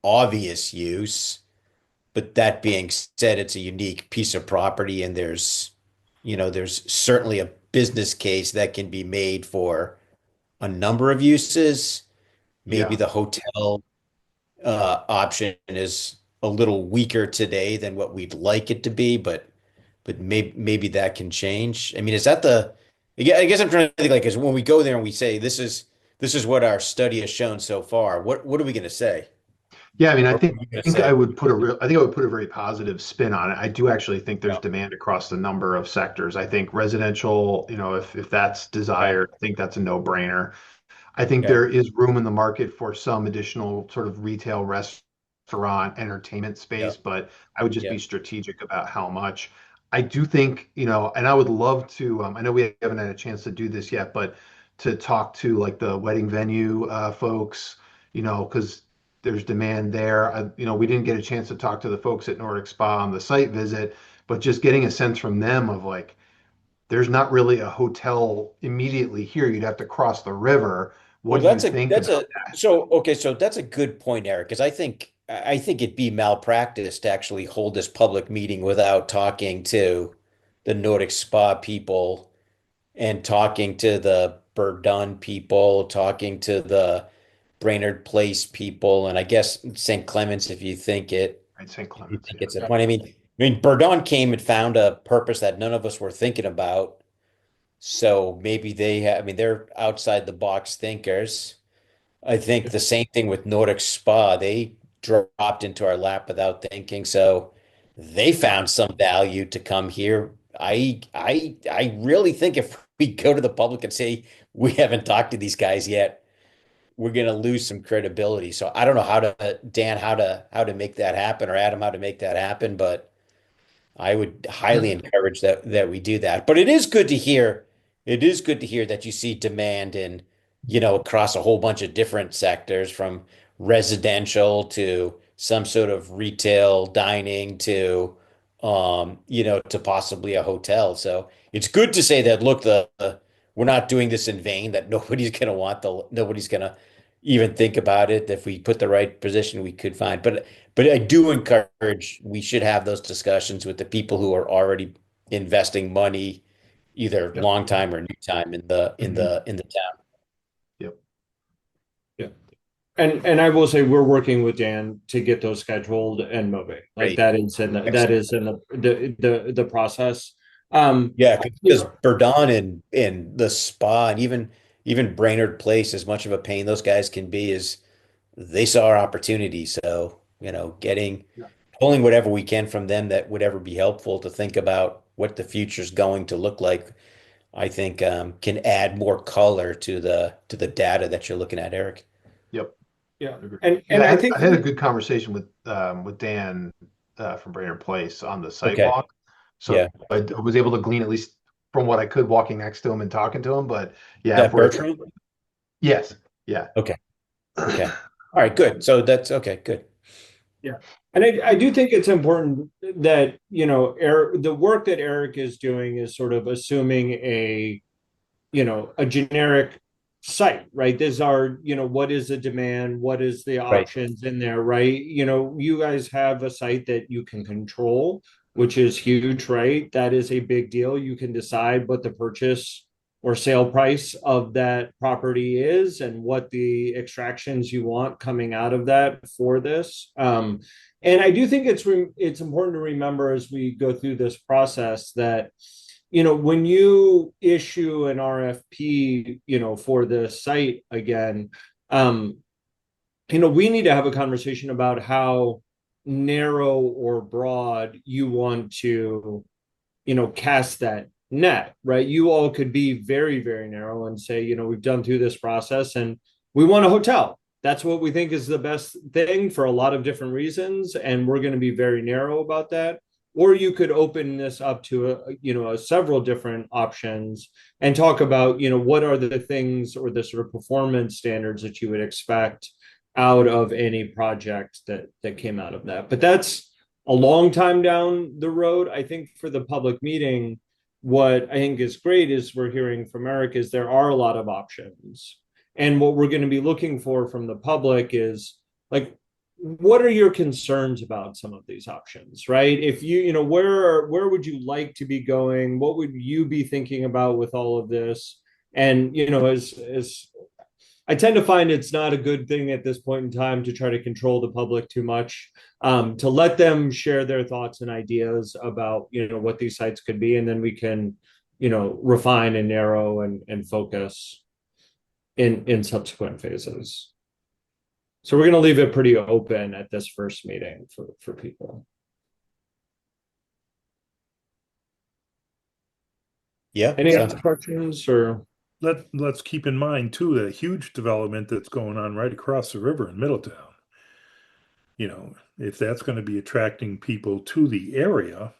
obvious use. But that being said, it's a unique piece of property and there's certainly a business case that can be made for a number of uses. Maybe Yeah. the hotel option is a little weaker today than what we'd like it to be, but maybe that can change. I mean, is that I guess I'm trying to think like is when we go there and we say this is what our study has shown so far, what are we going to say? Yeah, I mean, What are we I gonna think say? I think I would put a very positive spin on it. I do actually think there's demand across the number of sectors. I think residential, if that's desired, I think that's a no-brainer. I think Okay. there is room in the market for some additional sort of retail, restaurant, entertainment Yeah. space, but I would just Yeah. be strategic about how much. I do think, and I would love to, I know we haven't had a chance to do this yet, but to talk to like the wedding venue folks, because there's demand there. We didn't get a chance to talk to the folks at Nordic Spa on the site visit, but just getting a sense from them of like, there's not really a hotel immediately here. You'd have to cross the river. What Well, do you think that's about a so that's a good point, Eric, because I think it'd be malpractice to actually hold this public meeting without talking to the Nordic Spa people and talking to the Verdun people, talking to the Brainerd Place people, and I guess St. Clements I'd St. if you Clements? think Yeah. it's a point. I mean, Verdun came and found a purpose that none of us were thinking about. So maybe they're outside the box thinkers. I think the same thing with Nordic Spa. They dropped into our lap without thinking, so they found some value to come here. I really think if we go to the public and say we haven't talked to these guys yet, we're gonna lose some credibility. So I don't know Dan, how to make that happen, or Adam, how to make that happen, but I would highly encourage that we do that. But it is good to hear. It is good to hear that you see demand in, across a whole bunch of different sectors, from residential to some sort of retail dining to, to possibly a hotel. So it's good to say that, look, we're not doing this in vain, that nobody's gonna even think about it. If we put the right position, we could find. But I do encourage we should have those discussions with the people who are already investing money, either Yep. long time or new time in the town. Yep. Yeah. And I will say we're working with Dan to get those scheduled and moving. Like Great. that is in the process. Yeah, because Verdun and the spa, and even Brainerd Place, as much of a pain those guys can be, is they saw our opportunity. So, pulling whatever we can from them that would ever be helpful to think about what the future's going to look like, I think can add more color to the data that you're looking at, Eric. Yep. Yeah. Yeah, And I think I had a good conversation with Dan from Brainerd Place on the site Okay. walk. So Yeah. I was able to glean at least from what I could walking next to him and talking to him. But yeah, That if we're- Bertrand? yes, yeah. Okay. Okay. All right, good. So that's okay, good. And I do think it's important that, the work that Eric is doing is sort of assuming a generic site, right? These are, what is the demand? What is the Right. options in there, right? You guys have a site that you can control, which is huge, right? That is a big deal. You can decide what the purchase or sale price of that property is and what the extractions you want coming out of that for this. And I do think it's important to remember as we go through this process that, when you issue an RFP, for the site again, we need to have a conversation about how narrow or broad you want to, cast that net, right? You all could be very, very narrow and say, we've done through this process and we want a hotel. That's what we think is the best thing for a lot of different reasons. And we're going to be very narrow about that. Or you could open this up to several different options and talk about, what are the things or the sort of performance standards that you would expect out of any project that came out of that. But that's a long time down the road. I think for the public meeting, what I think is great is we're hearing from Eric is there are a lot of options. And what we're going to be looking for from the public is, like, what are your concerns about some of these options, right? If where would you like to be going? What would you be thinking about with all of this? And, as I tend to find it's not a good thing at this point in time to try to control the public too much, to let them share their thoughts and ideas about, what these sites could be. And then we can, refine and narrow and focus in subsequent phases. So we're going to leave it pretty open at this first meeting for people. Yeah. Any sounds other questions or? Let's keep in mind too the huge development that's going on right across the river in Middletown. If that's going to be attracting people to the area,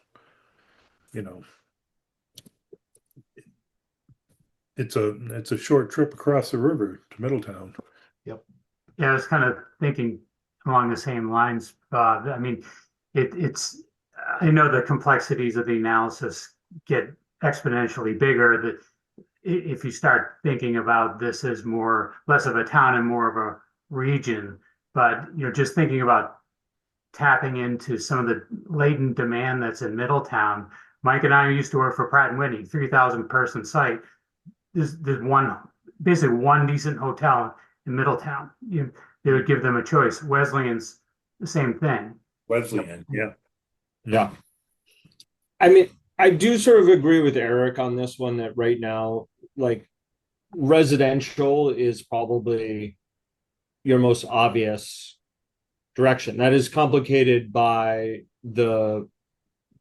it's a short trip across the river to Middletown. Yeah, I was kind of thinking along the same lines, Bob. I mean, it's I know the complexities of the analysis get exponentially bigger. That if you start thinking about this as less of a town and more of a region, but just thinking about tapping into some of the latent demand that's in Middletown. Mike and I used to work for Pratt and Whitney, 3,000 person site. There's basically one decent hotel in Middletown. They would give them a choice. Wesleyan's the same thing. Wesleyan, yeah. Yeah. I mean, I do sort of agree with Eric on this one that right now, like, residential is probably your most obvious direction. That is complicated by the,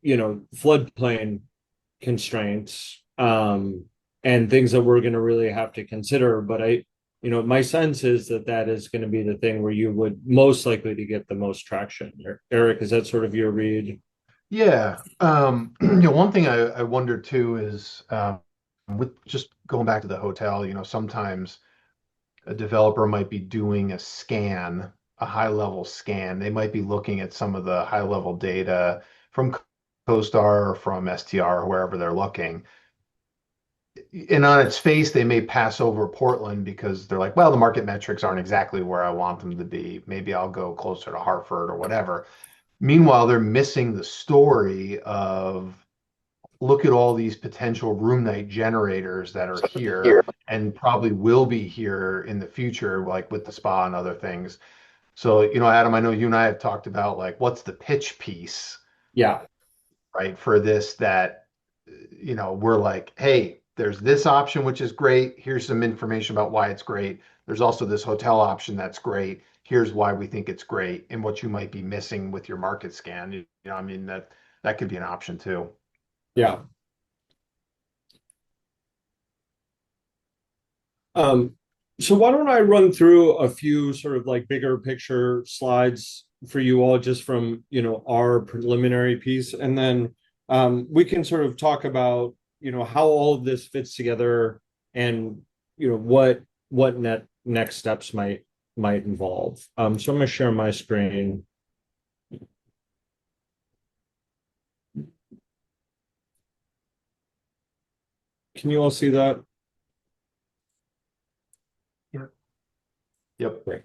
floodplain constraints, and things that we're going to really have to consider. But my sense is that that is going to be the thing where you would most likely to get the most traction. Eric, is that sort of your read? Yeah. One thing I wonder too is with just going back to the hotel, sometimes a developer might be doing a scan, a high level scan. They might be looking at some of the high level data from CoStar or from STR or wherever they're looking. And on its face, they may pass over Portland because they're like, well, the market metrics aren't exactly where I want them to be. Maybe I'll go closer to Hartford or whatever. Meanwhile, they're missing the story of look at all these potential room night generators that are here and probably will be here in the future, like with the spa and other things. So, Adam, I know you and I have talked about like what's the pitch piece, Yeah. right, for this that, we're like, hey, there's this option, which is great. Here's some information about why it's great. There's also this hotel option that's great. Here's why we think it's great and what you might be missing with your market scan. I mean, that could be an option too. Yeah. So why don't I run through a few sort of like bigger picture slides for you all just from, our preliminary piece, and then we can sort of talk about, how all of this fits together and, what next steps might involve. So I'm going to share my screen. Can you all see that? Yep. Great.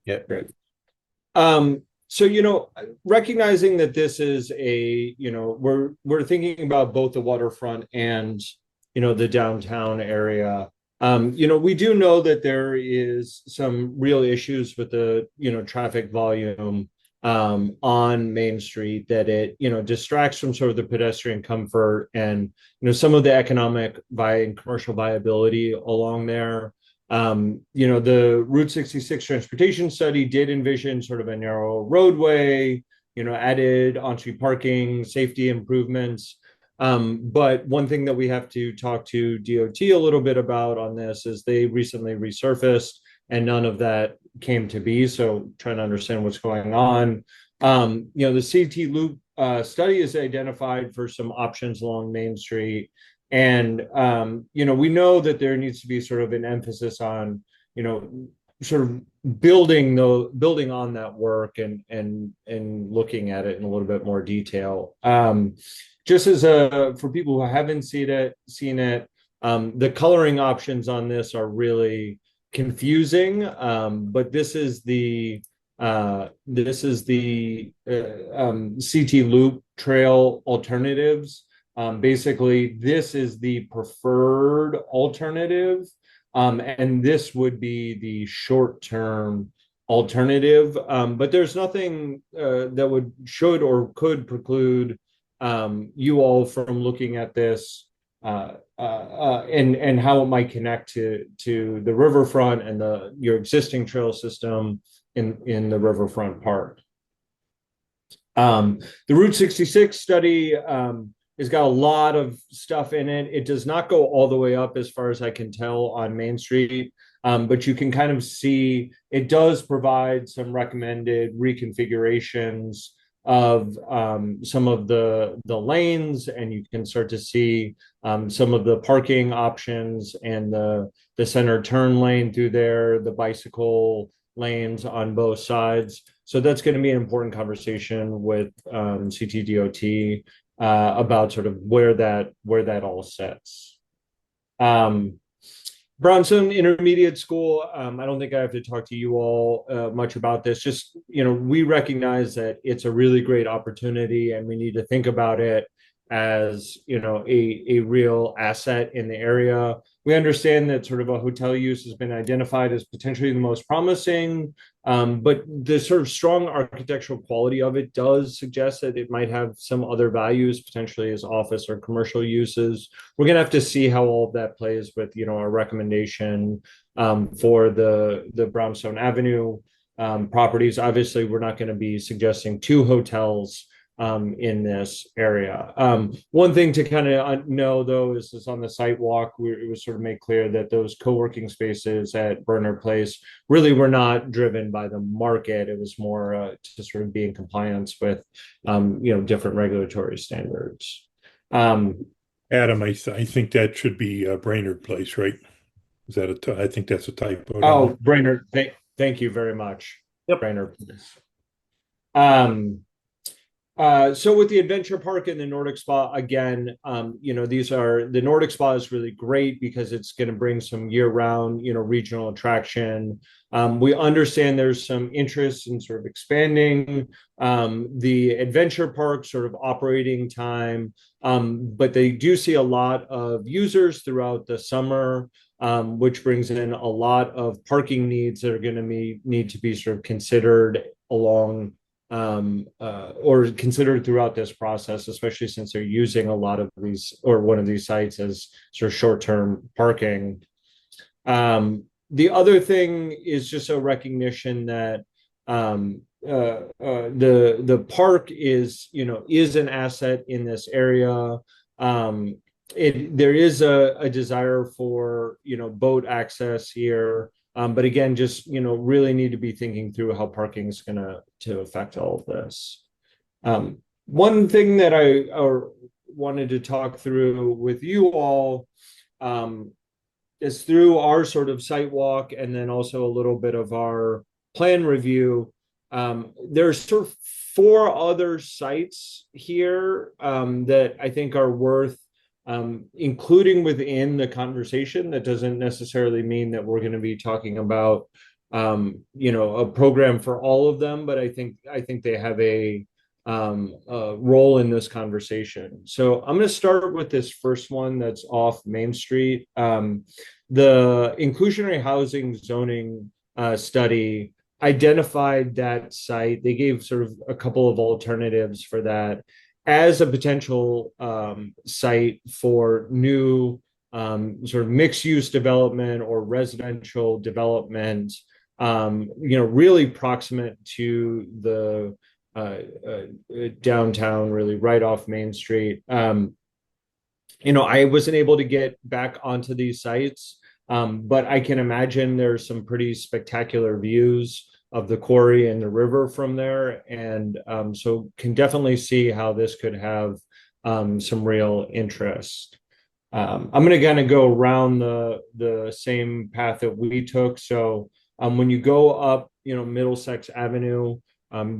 Yeah, great. So, recognizing that this is we're thinking about both the waterfront and, the downtown area. We do know that there is some real issues with the, traffic volume on Main Street, that it, distracts from sort of the pedestrian comfort and, some of the economic and commercial viability along there. The Route 66 transportation study did envision sort of a narrow roadway, added on-street parking, safety improvements. But one thing that we have to talk to DOT a little bit about on this is they recently resurfaced and none of that came to be. So trying to understand what's going on. The CT Loop study is identified for some options along Main Street. And, we know that there needs to be sort of an emphasis on, sort of building on that work and looking at it in a little bit more detail. Just as for people who haven't seen it, the coloring options on this are really confusing. But this is the CT Loop trail alternatives. Basically, this is the preferred alternative, and this would be the short-term alternative. But there's nothing that should or could preclude you all from looking at this and how it might connect to the riverfront and your existing trail system in the riverfront part. The Route 66 study has got a lot of stuff in it. It does not go all the way up, as far as I can tell, on Main Street, but you can kind of see it does provide some recommended reconfigurations of some of the lanes, and you can start to see some of the parking options and the center turn lane through there, the bicycle lanes on both sides. So that's going to be an important conversation with CTDOT about sort of where that all sits. Brownstone Intermediate School, I don't think I have to talk to you all much about this. Just, we recognize that it's a really great opportunity and we need to think about it as, a real asset in the area. We understand that sort of a hotel use has been identified as potentially the most promising, but the sort of strong architectural quality of it does suggest that it might have some other values, potentially as office or commercial uses. We're going to have to see how all of that plays with, our recommendation for the Brownstone Avenue properties. Obviously, we're not going to be suggesting 2 hotels in this area. One thing to kind of know though is on the site walk, it was sort of made clear that those co-working spaces at Burner Place really were not driven by the market. It was more to sort of be in compliance with different regulatory standards. Adam, I think that should be Brainerd Place, right? Is that I think that's a typo. Oh, Brainerd, thank you very much. Yep. Brainerd Place. So with the adventure park and the Nordic Spa, again, the Nordic Spa is really great because it's going to bring some year-round, regional attraction. We understand there's some interest in sort of expanding the adventure park sort of operating time, but they do see a lot of users throughout the summer, which brings in a lot of parking needs that are going to need to be sort of considered along or considered throughout this process, especially since they're using a lot of these or one of these sites as sort of short-term parking. The other thing is just a recognition that the park is an asset in this area. There is a desire for boat access here. But again, just really need to be thinking through how parking is going to affect all of this. One thing that I wanted to talk through with you all is through our sort of site walk and then also a little bit of our plan review. There's sort of 4 other sites here that I think are worth including within the conversation. That doesn't necessarily mean that we're going to be talking about, a program for all of them, but I think they have a role in this conversation. So I'm going to start with this first one that's off Main Street. The inclusionary housing zoning study identified that site. They gave sort of a couple of alternatives for that as a potential site for new sort of mixed-use development or residential development, really proximate to the downtown, really right off Main Street. I wasn't able to get back onto these sites, but I can imagine there's some pretty spectacular views of the quarry and the river from there. And so can definitely see how this could have some real interest. I'm going to kind of go around the same path that we took. So when you go up, Middlesex Avenue,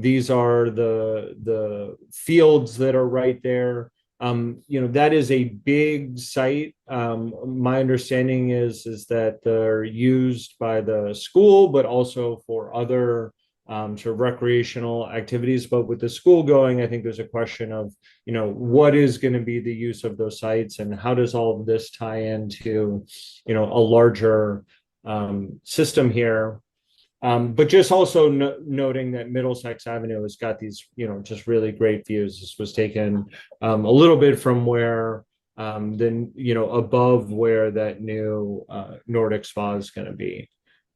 these are the fields that are right there. That is a big site. My understanding is that they're used by the school, but also for other sort of recreational activities. But with the school going, I think there's a question of, what is going to be the use of those sites and how does all of this tie into, a larger system here. But just also noting that Middlesex Avenue has got these, just really great views. This was taken a little bit from where above where that new Nordic Spa is going to be.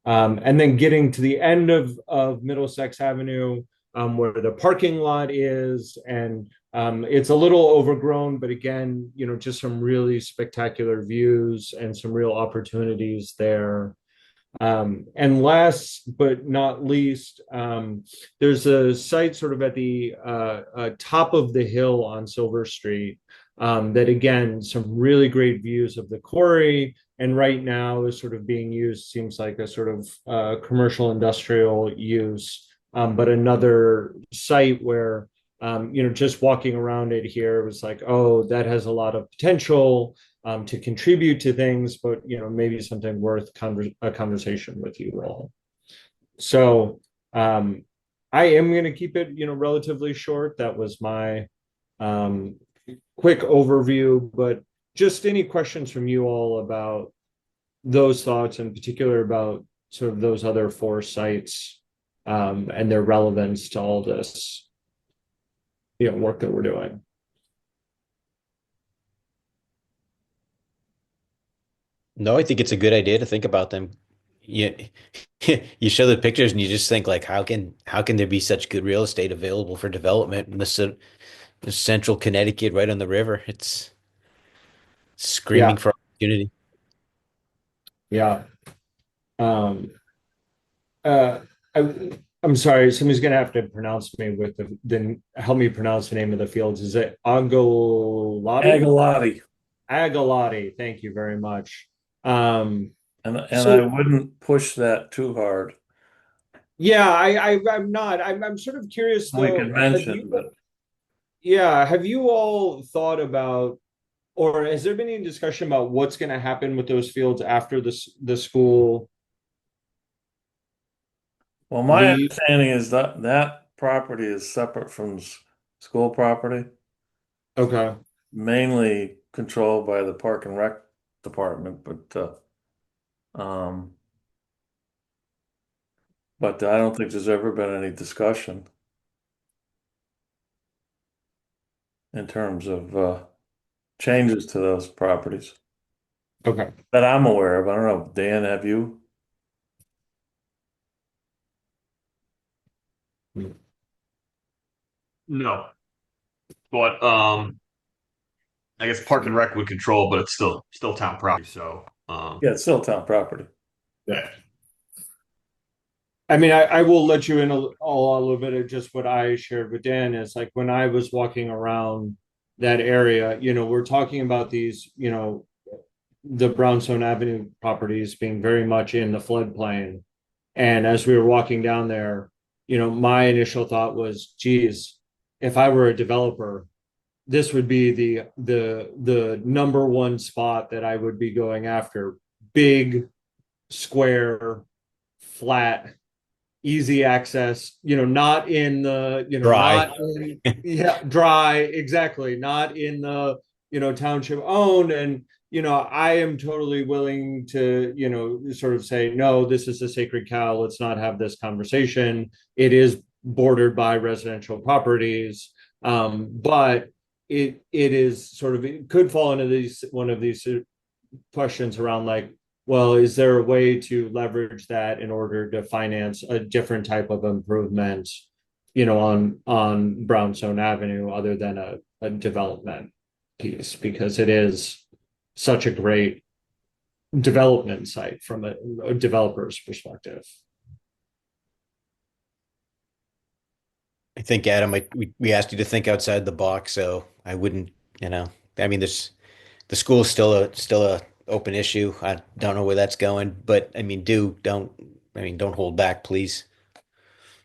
And then getting to the end of Middlesex Avenue, where the parking lot is, and it's a little overgrown, but again, just some really spectacular views and some real opportunities there. And last but not least, there's a site sort of at the top of the hill on Silver Street that, again, some really great views of the quarry. And right now is sort of being used, seems like a sort of commercial industrial use, but another site where, just walking around it here, it was like, oh, that has a lot of potential to contribute to things, but maybe something worth a conversation with you all. So I am going to keep it relatively short. That was my quick overview, but just any questions from you all about those thoughts, in particular about sort of those other 4 sites and their relevance to all this work that we're doing. No, I think it's a good idea to think about them, you you show the pictures and you just think like, how can there be such good real estate available for development in the central Connecticut, right on the river? It's Yeah, screaming for opportunity. yeah. Um, uh, I'm sorry, somebody's gonna have to pronounce me with then help me pronounce the name of the fields. Is it Agolati? Agalotti. Agolati. Thank you very much. Um, And I so wouldn't push that too hard. yeah, I'm not. I'm sort of curious We though. could Have mention, you, but yeah, have you all thought about, or has there been any discussion about what's going to happen with those fields after the school well, my leave? understanding is that that property is separate from school property, Okay. mainly controlled by the Park and Rec department, um, but I don't think there's ever been any discussion in terms of changes to those properties Okay. that I'm aware of. I don't know, Dan, have you? No, but I guess Park and Rec would control, but it's still town property. So Yeah, it's still town property. Yeah. I mean, I will let you in a little bit of just what I shared with Dan is like when I was walking around that area, we're talking about these, the Brownstone Avenue properties being very much in the floodplain. And as we were walking down there, my initial thought was, geez, if I were a developer, this would be the number one spot that I would be going after. Big, square, flat, easy access, not in the, Dry. not in, yeah, dry, exactly, not in the, township owned. And, I am totally willing to, sort of say, no, this is a sacred cow. Let's not have this conversation. It is bordered by residential properties. But it is sort of, it could fall into one of these questions around like, well, is there a way to leverage that in order to finance a different type of improvement, on Brownstone Avenue other than a development piece? Because it is such a great development site from a developer's perspective. I think, Adam, we asked you to think outside the box, so I wouldn't, I mean, the school is still a open issue. I don't know where that's going, but I mean, don't hold back, please.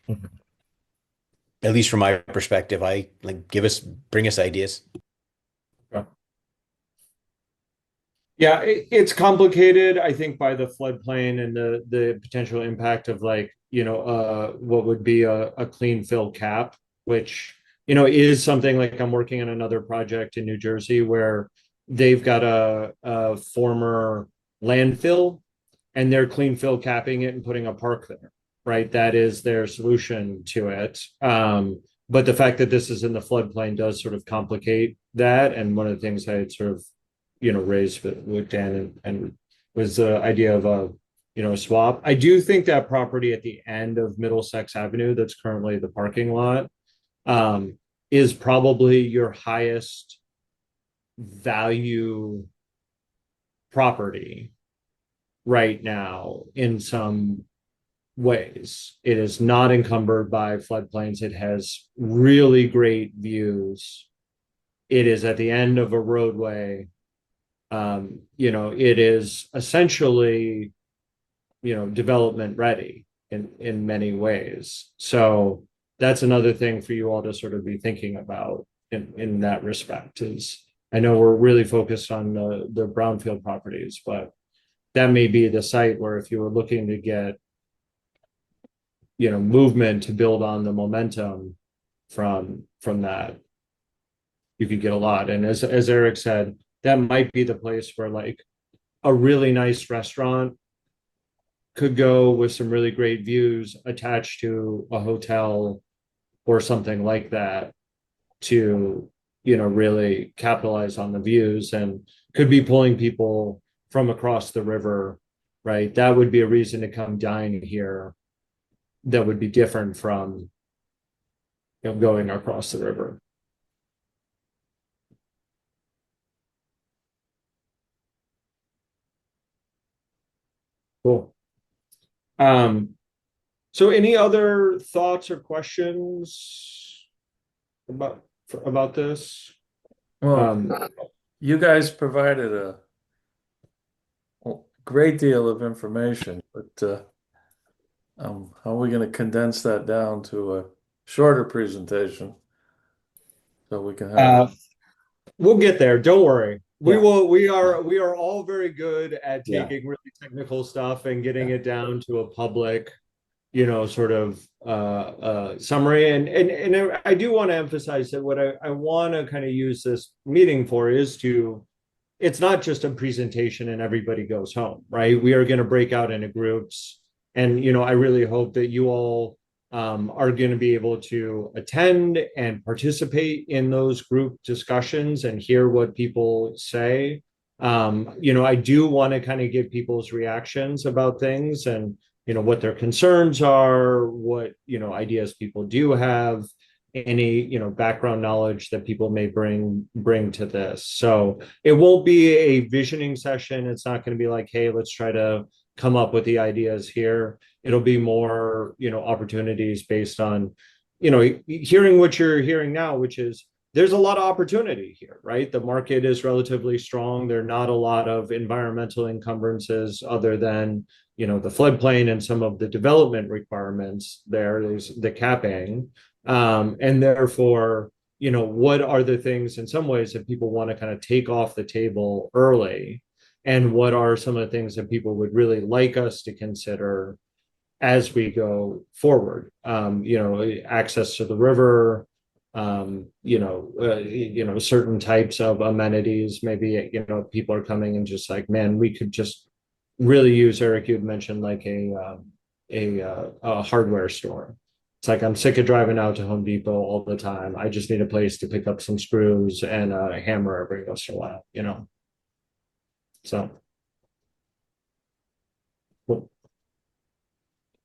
At least from my perspective, I like bring us ideas. Yeah, it's complicated, I think, by the floodplain and the potential impact of like, what would be a clean fill cap, which, is something like I'm working on another project in New Jersey where they've got a former landfill and they're clean fill capping it and putting a park there, right? That is their solution to it. But the fact that this is in the floodplain does sort of complicate that. And one of the things I had sort of, raised with Dan and was the idea of a swap. I do think that property at the end of Middlesex Avenue, that's currently the parking lot, is probably your highest value property right now in some ways. It is not encumbered by floodplains. It has really great views. It is at the end of a roadway. It is essentially, development ready in many ways. So that's another thing for you all to sort of be thinking about in that respect is I know we're really focused on the brownfield properties, but that may be the site where if you were looking to get, movement to build on the momentum from that, you could get a lot. And as Eric said, that might be the place where like a really nice restaurant could go with some really great views attached to a hotel or something like that to, really capitalize on the views and could be pulling people from across the river right? That would be a reason to come dine here that would be different from, going across the river. Cool. So any other thoughts or questions about this? Well, you guys provided a great deal of information, but how are we going to condense that down to a shorter presentation so we can have? We'll get there. Don't worry. We Yeah. will. We are all very good at Yeah. taking really technical stuff and getting Yeah. it down to a public, sort of summary. And I do want to emphasize that what I want to kind of use this meeting for is it's not just a presentation and everybody goes home, right? We are going to break out into groups. And, I really hope that you all are going to be able to attend and participate in those group discussions and hear what people say. I do want to kind of get people's reactions about things and, what their concerns are, what, ideas people do have, any, background knowledge that people may bring to this. So it won't be a visioning session. It's not going to be like, hey, let's try to come up with the ideas here. It'll be more, opportunities based on, hearing what you're hearing now, which is there's a lot of opportunity here, right? The market is relatively strong. There are not a lot of environmental encumbrances other than, the floodplain and some of the development requirements there. There's the capping. And therefore, what are the things in some ways that people want to kind of take off the table early? And what are some of the things that people would really like us to consider as we go forward? Access to the river, certain types of amenities. Maybe, people are coming and just like, man, we could just really use, Eric, you had mentioned like a hardware store. It's like I'm sick of driving out to Home Depot all the time. I just need a place to pick up some screws and a hammer every once in a while. So, cool.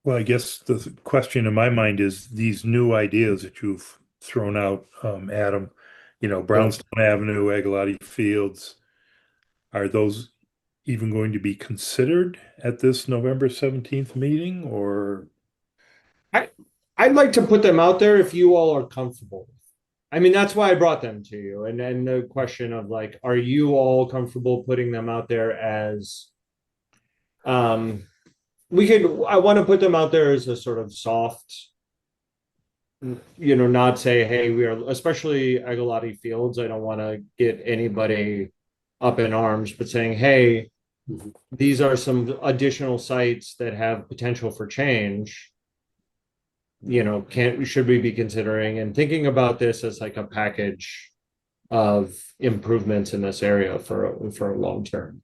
Well, I guess the question in my mind is these new ideas that you've thrown out, Adam, Brownstone Avenue, Agalotti Fields, are those even going to be considered at this November 17th meeting or? I'd like to put them out there if you all are comfortable. I mean, that's why I brought them to you. And then the question of like, are you all comfortable putting them out there as I want to put them out there as a sort of soft, not say, hey, we are, especially Agalotti Fields. I don't want to get anybody up in arms, but saying, hey, these are some additional sites that have potential for change. Should we be considering and thinking about this as like a package of improvements in this area for a long term?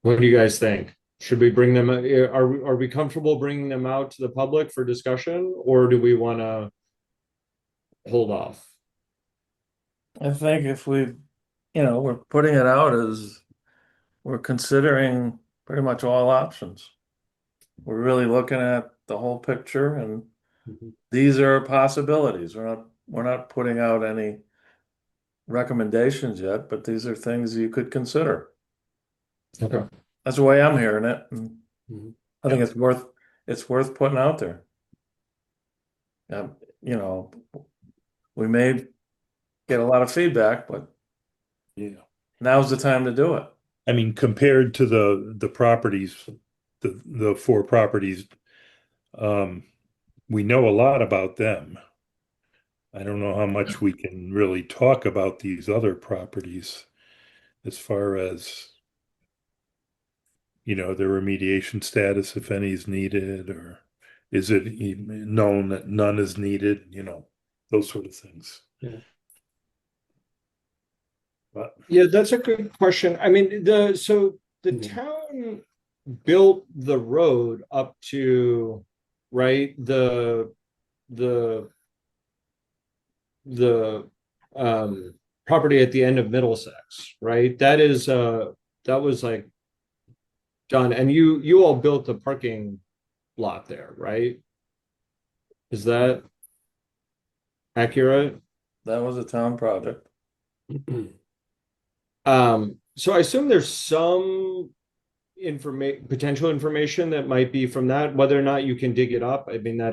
What do you guys think? Should we bring them? Are we comfortable bringing them out to the public for discussion, or do we want to hold off? I think if we're putting it out as we're considering pretty much all options. We're really looking at the whole picture, and these are possibilities. We're not putting out any recommendations yet, but these are things you could consider. Okay. That's the way I'm hearing it. And Mhm. I think it's worth putting out there. We may get a lot of feedback, but Yeah. now's the time to do it. I mean, compared to the properties, the four properties, we know a lot about them. I don't know how much we can really talk about these other properties as far as, the remediation status, if any is needed, or is it known that none is needed, those sort of things. Yeah. But Yeah, that's a good question. I mean, the Yeah. town built the road up to, right, the property at the end of Middlesex, right? That was like done, and you all built the parking lot there, right? Is that accurate? That was a town project. So I assume there's some potential information that might be from that, whether or not you can dig it up. I mean, I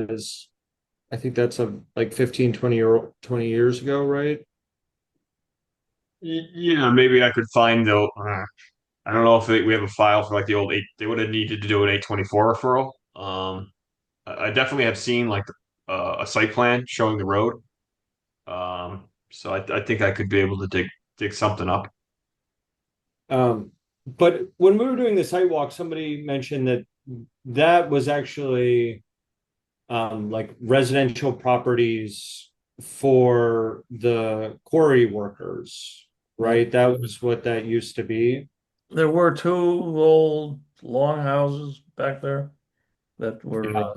think that's like 15, 20 years ago, right? Yeah, maybe I could find though. I don't know if we have a file for like the old eight. They would have needed to do an 824 referral. I definitely have seen like a site plan showing the road. So I think I could be able to dig something up. But when we were doing the site walk, somebody mentioned that that was actually like residential properties for the quarry workers, right? That was what that used to be. There were two old long houses back there that were, Yeah.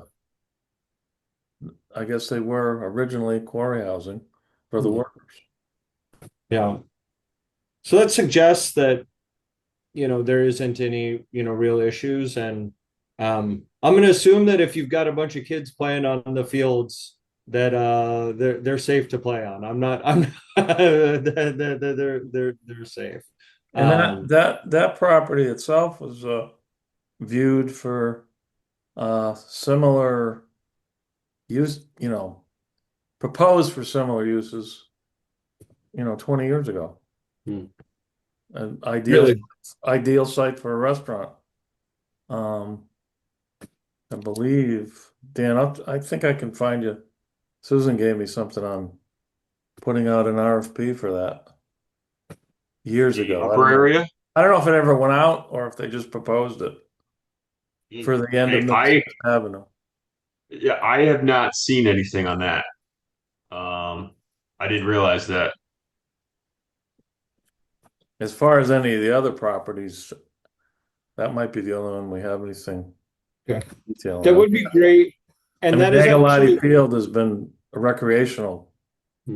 I guess they were originally quarry housing for the workers. Yeah. So that suggests that, there isn't any, real issues. And I'm going to assume that if you've got a bunch of kids playing on the fields, that they're safe to play on. I'm they're safe. And that property itself was viewed for similar use, proposed for similar uses, 20 years ago. An ideal site for a restaurant. I believe, Dan, I think I can find you. Susan gave me something on putting out an RFP for that years ago. Upper area. I don't know if it ever went out or if they just proposed it for the end of Middlesex Avenue. Yeah, I have not seen anything on that. I didn't realize that. As far as any of the other properties, that might be the only one we have anything detailed That on. would be great. And that is Agalotti actually, Field has been a recreational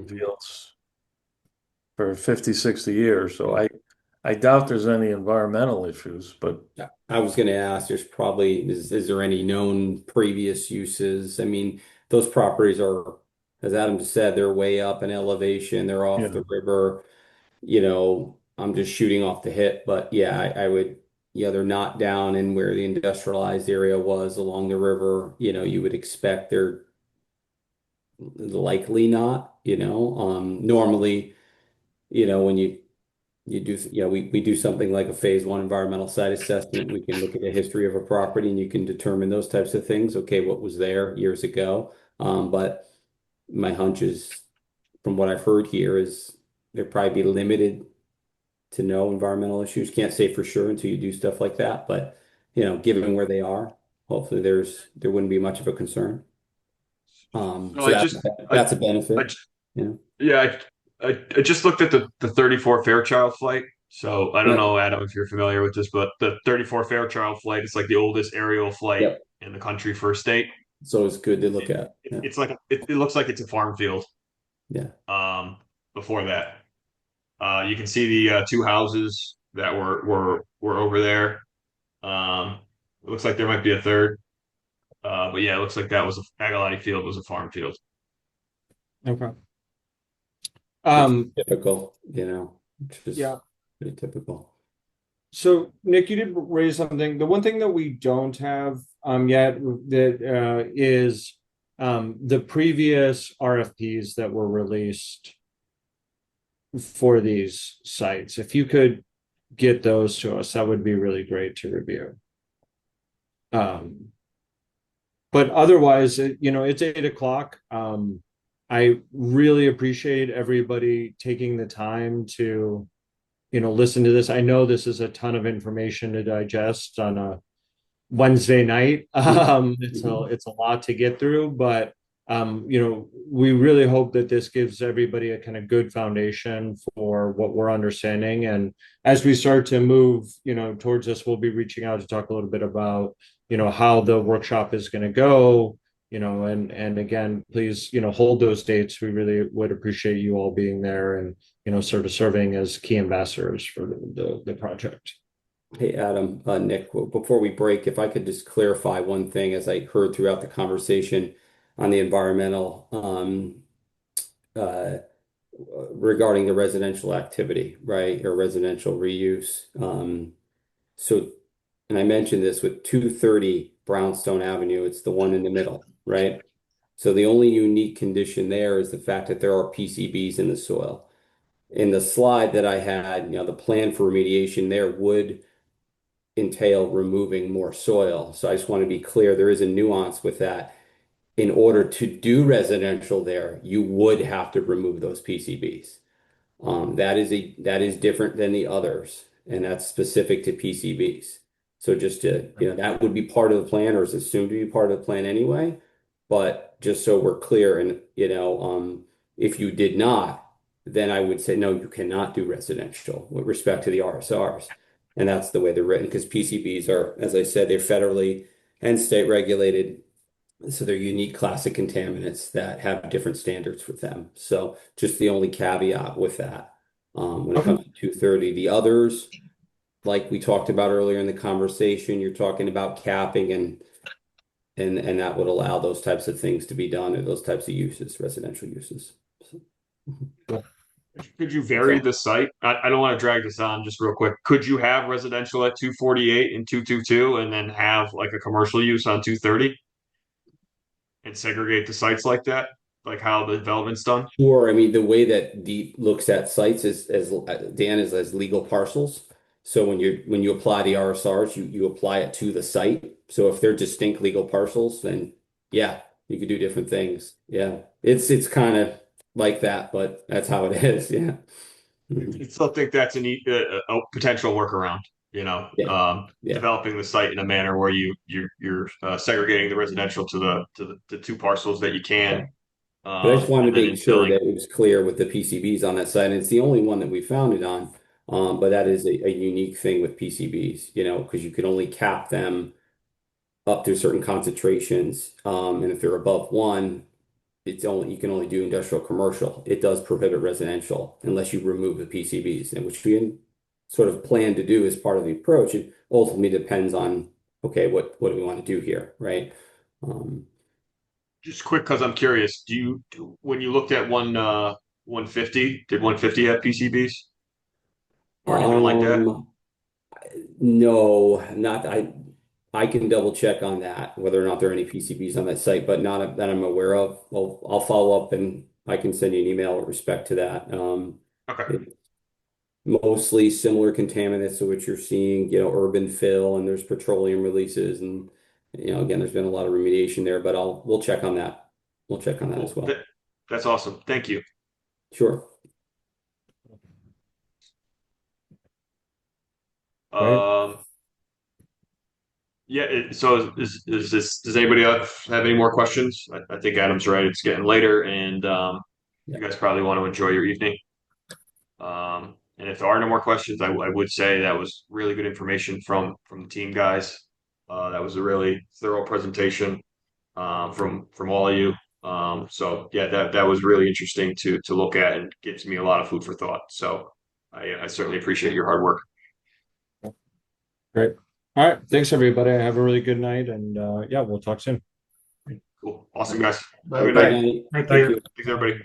fields for 50, 60 years. So I doubt there's any environmental issues, but I was going to ask, is there any known previous uses? I mean, those properties are, as Adam just said, they're way up in elevation. They're off Yeah. the river. I'm just shooting off the hip, but yeah, I would, they're not down in where the industrialized area was along the river. You would expect they're likely not, normally, when you do, we do something like a phase one environmental site assessment. We can look at the history of a property and you can determine those types of things. Okay, what was there years ago? But my hunch is, from what I've heard here, is there'd probably be limited to no environmental issues. Can't say for sure until you do stuff like that. But, given where they are, hopefully there wouldn't be much of a concern. No, So that's a benefit. Yeah, I just looked at the 34 Fairchild flight. So I don't Yeah. know, Adam, if you're familiar with this, but the 34 Fairchild flight is like the oldest aerial flight Yep. in the country for a state. So it's good to look at. Yeah. It's like it looks like it's a farm field. Yeah. Before that, you can see the two houses that were over there. It looks like there might be a third. But yeah, it looks like that was Agalotti Field was a farm field. okay. Typical, which is Yeah. pretty typical. So Nick, you did raise something. The one thing that we don't have yet that is the previous RFPs that were released for these sites. If you could get those to us, that would be really great to review. But otherwise, it's 8 o'clock. I really appreciate everybody taking the time to, listen to this. I know this is a ton of information to digest on a Wednesday night. It's a lot to get through, but we really hope that this gives everybody a kind of good foundation for what we're understanding. And as we start to move, towards this, we'll be reaching out to talk a little bit about, how the workshop is going to go, and again, please, hold those dates. We really would appreciate you all being there and, sort of serving as key ambassadors for the project. Hey, Adam, Nick, before we break, if I could just clarify one thing as I heard throughout the conversation on the environmental uh, regarding the residential activity, right, or residential reuse. So, and I mentioned this with 230 Brownstone Avenue, it's the one in the middle, right? So the only unique condition there is the fact that there are PCBs in the soil. In the slide that I had, the plan for remediation there would entail removing more soil. So I just want to be clear, there is a nuance with that. In order to do residential there, you would have to remove those PCBs. That is different than the others, and that's specific to PCBs. So just to, that would be part of the plan, or is assumed to be part of the plan anyway. But just so we're clear, and if you did not, then I would say no, you cannot do residential with respect to the RSRs. And that's the way they're written, because PCBs are, as I said, they're federally and state regulated. So they're unique classic contaminants that have different standards with them. So just the only caveat with that. When it comes to 230, the others, like we talked about earlier in the conversation, you're talking about capping and that would allow those types of things to be done, or those types of uses, residential uses. So, Could you vary the site? I don't want to drag this on just real quick. Could you have residential at 248 and 222 and then have like a commercial use on 230 and segregate the sites like that? Like how the development's done? Sure. I mean, the way that Deep looks at sites is as Dan is as legal parcels. So when you apply the RSRs, you apply it to the site. So if they're distinct legal parcels, then yeah, you could do different things. Yeah, it's kind of like that, but that's how it is. Yeah. I still think that's a potential workaround. Yeah. Developing the site in a manner where you're segregating the residential to the two parcels that you can. But I just wanted to And then make sure infilling. that it was clear with the PCBs on that side. And it's the only one that we found it on. But that is a unique thing with PCBs, because you can only cap them up to certain concentrations. And if they're above one, you can only do industrial commercial. It does prohibit residential unless you remove the PCBs, and which we sort of plan to do as part of the approach. It ultimately depends on, okay, what do we want to do here, right? Just quick, because I'm curious. When you looked at 150, did 150 have PCBs or anything like that? No, not I can double check on that, whether or not there are any PCBs on that site, but not that I'm aware of. Well, I'll follow up and I can send you an email with respect to that. Okay. Mostly similar contaminants to what you're seeing, urban fill, and there's petroleum releases, and again, there's been a lot of remediation there, but we'll check on that. We'll check on that as well. That's awesome. Thank you. Sure. Yeah. So is this? Does anybody else have any more questions? I think Adam's right. It's getting later, and you guys probably want to enjoy your evening. And if there are no more questions, I would say that was really good information from the team guys. That was a really thorough presentation from all of you. So yeah, that was really interesting to look at and gives me a lot of food for thought. So I certainly appreciate your hard work. Great. All right. Thanks, everybody. Have a really good night. And yeah, we'll talk soon. Cool. Awesome, guys. Bye. Have a good night. Bye. Thank Thank you. you. Thanks, everybody.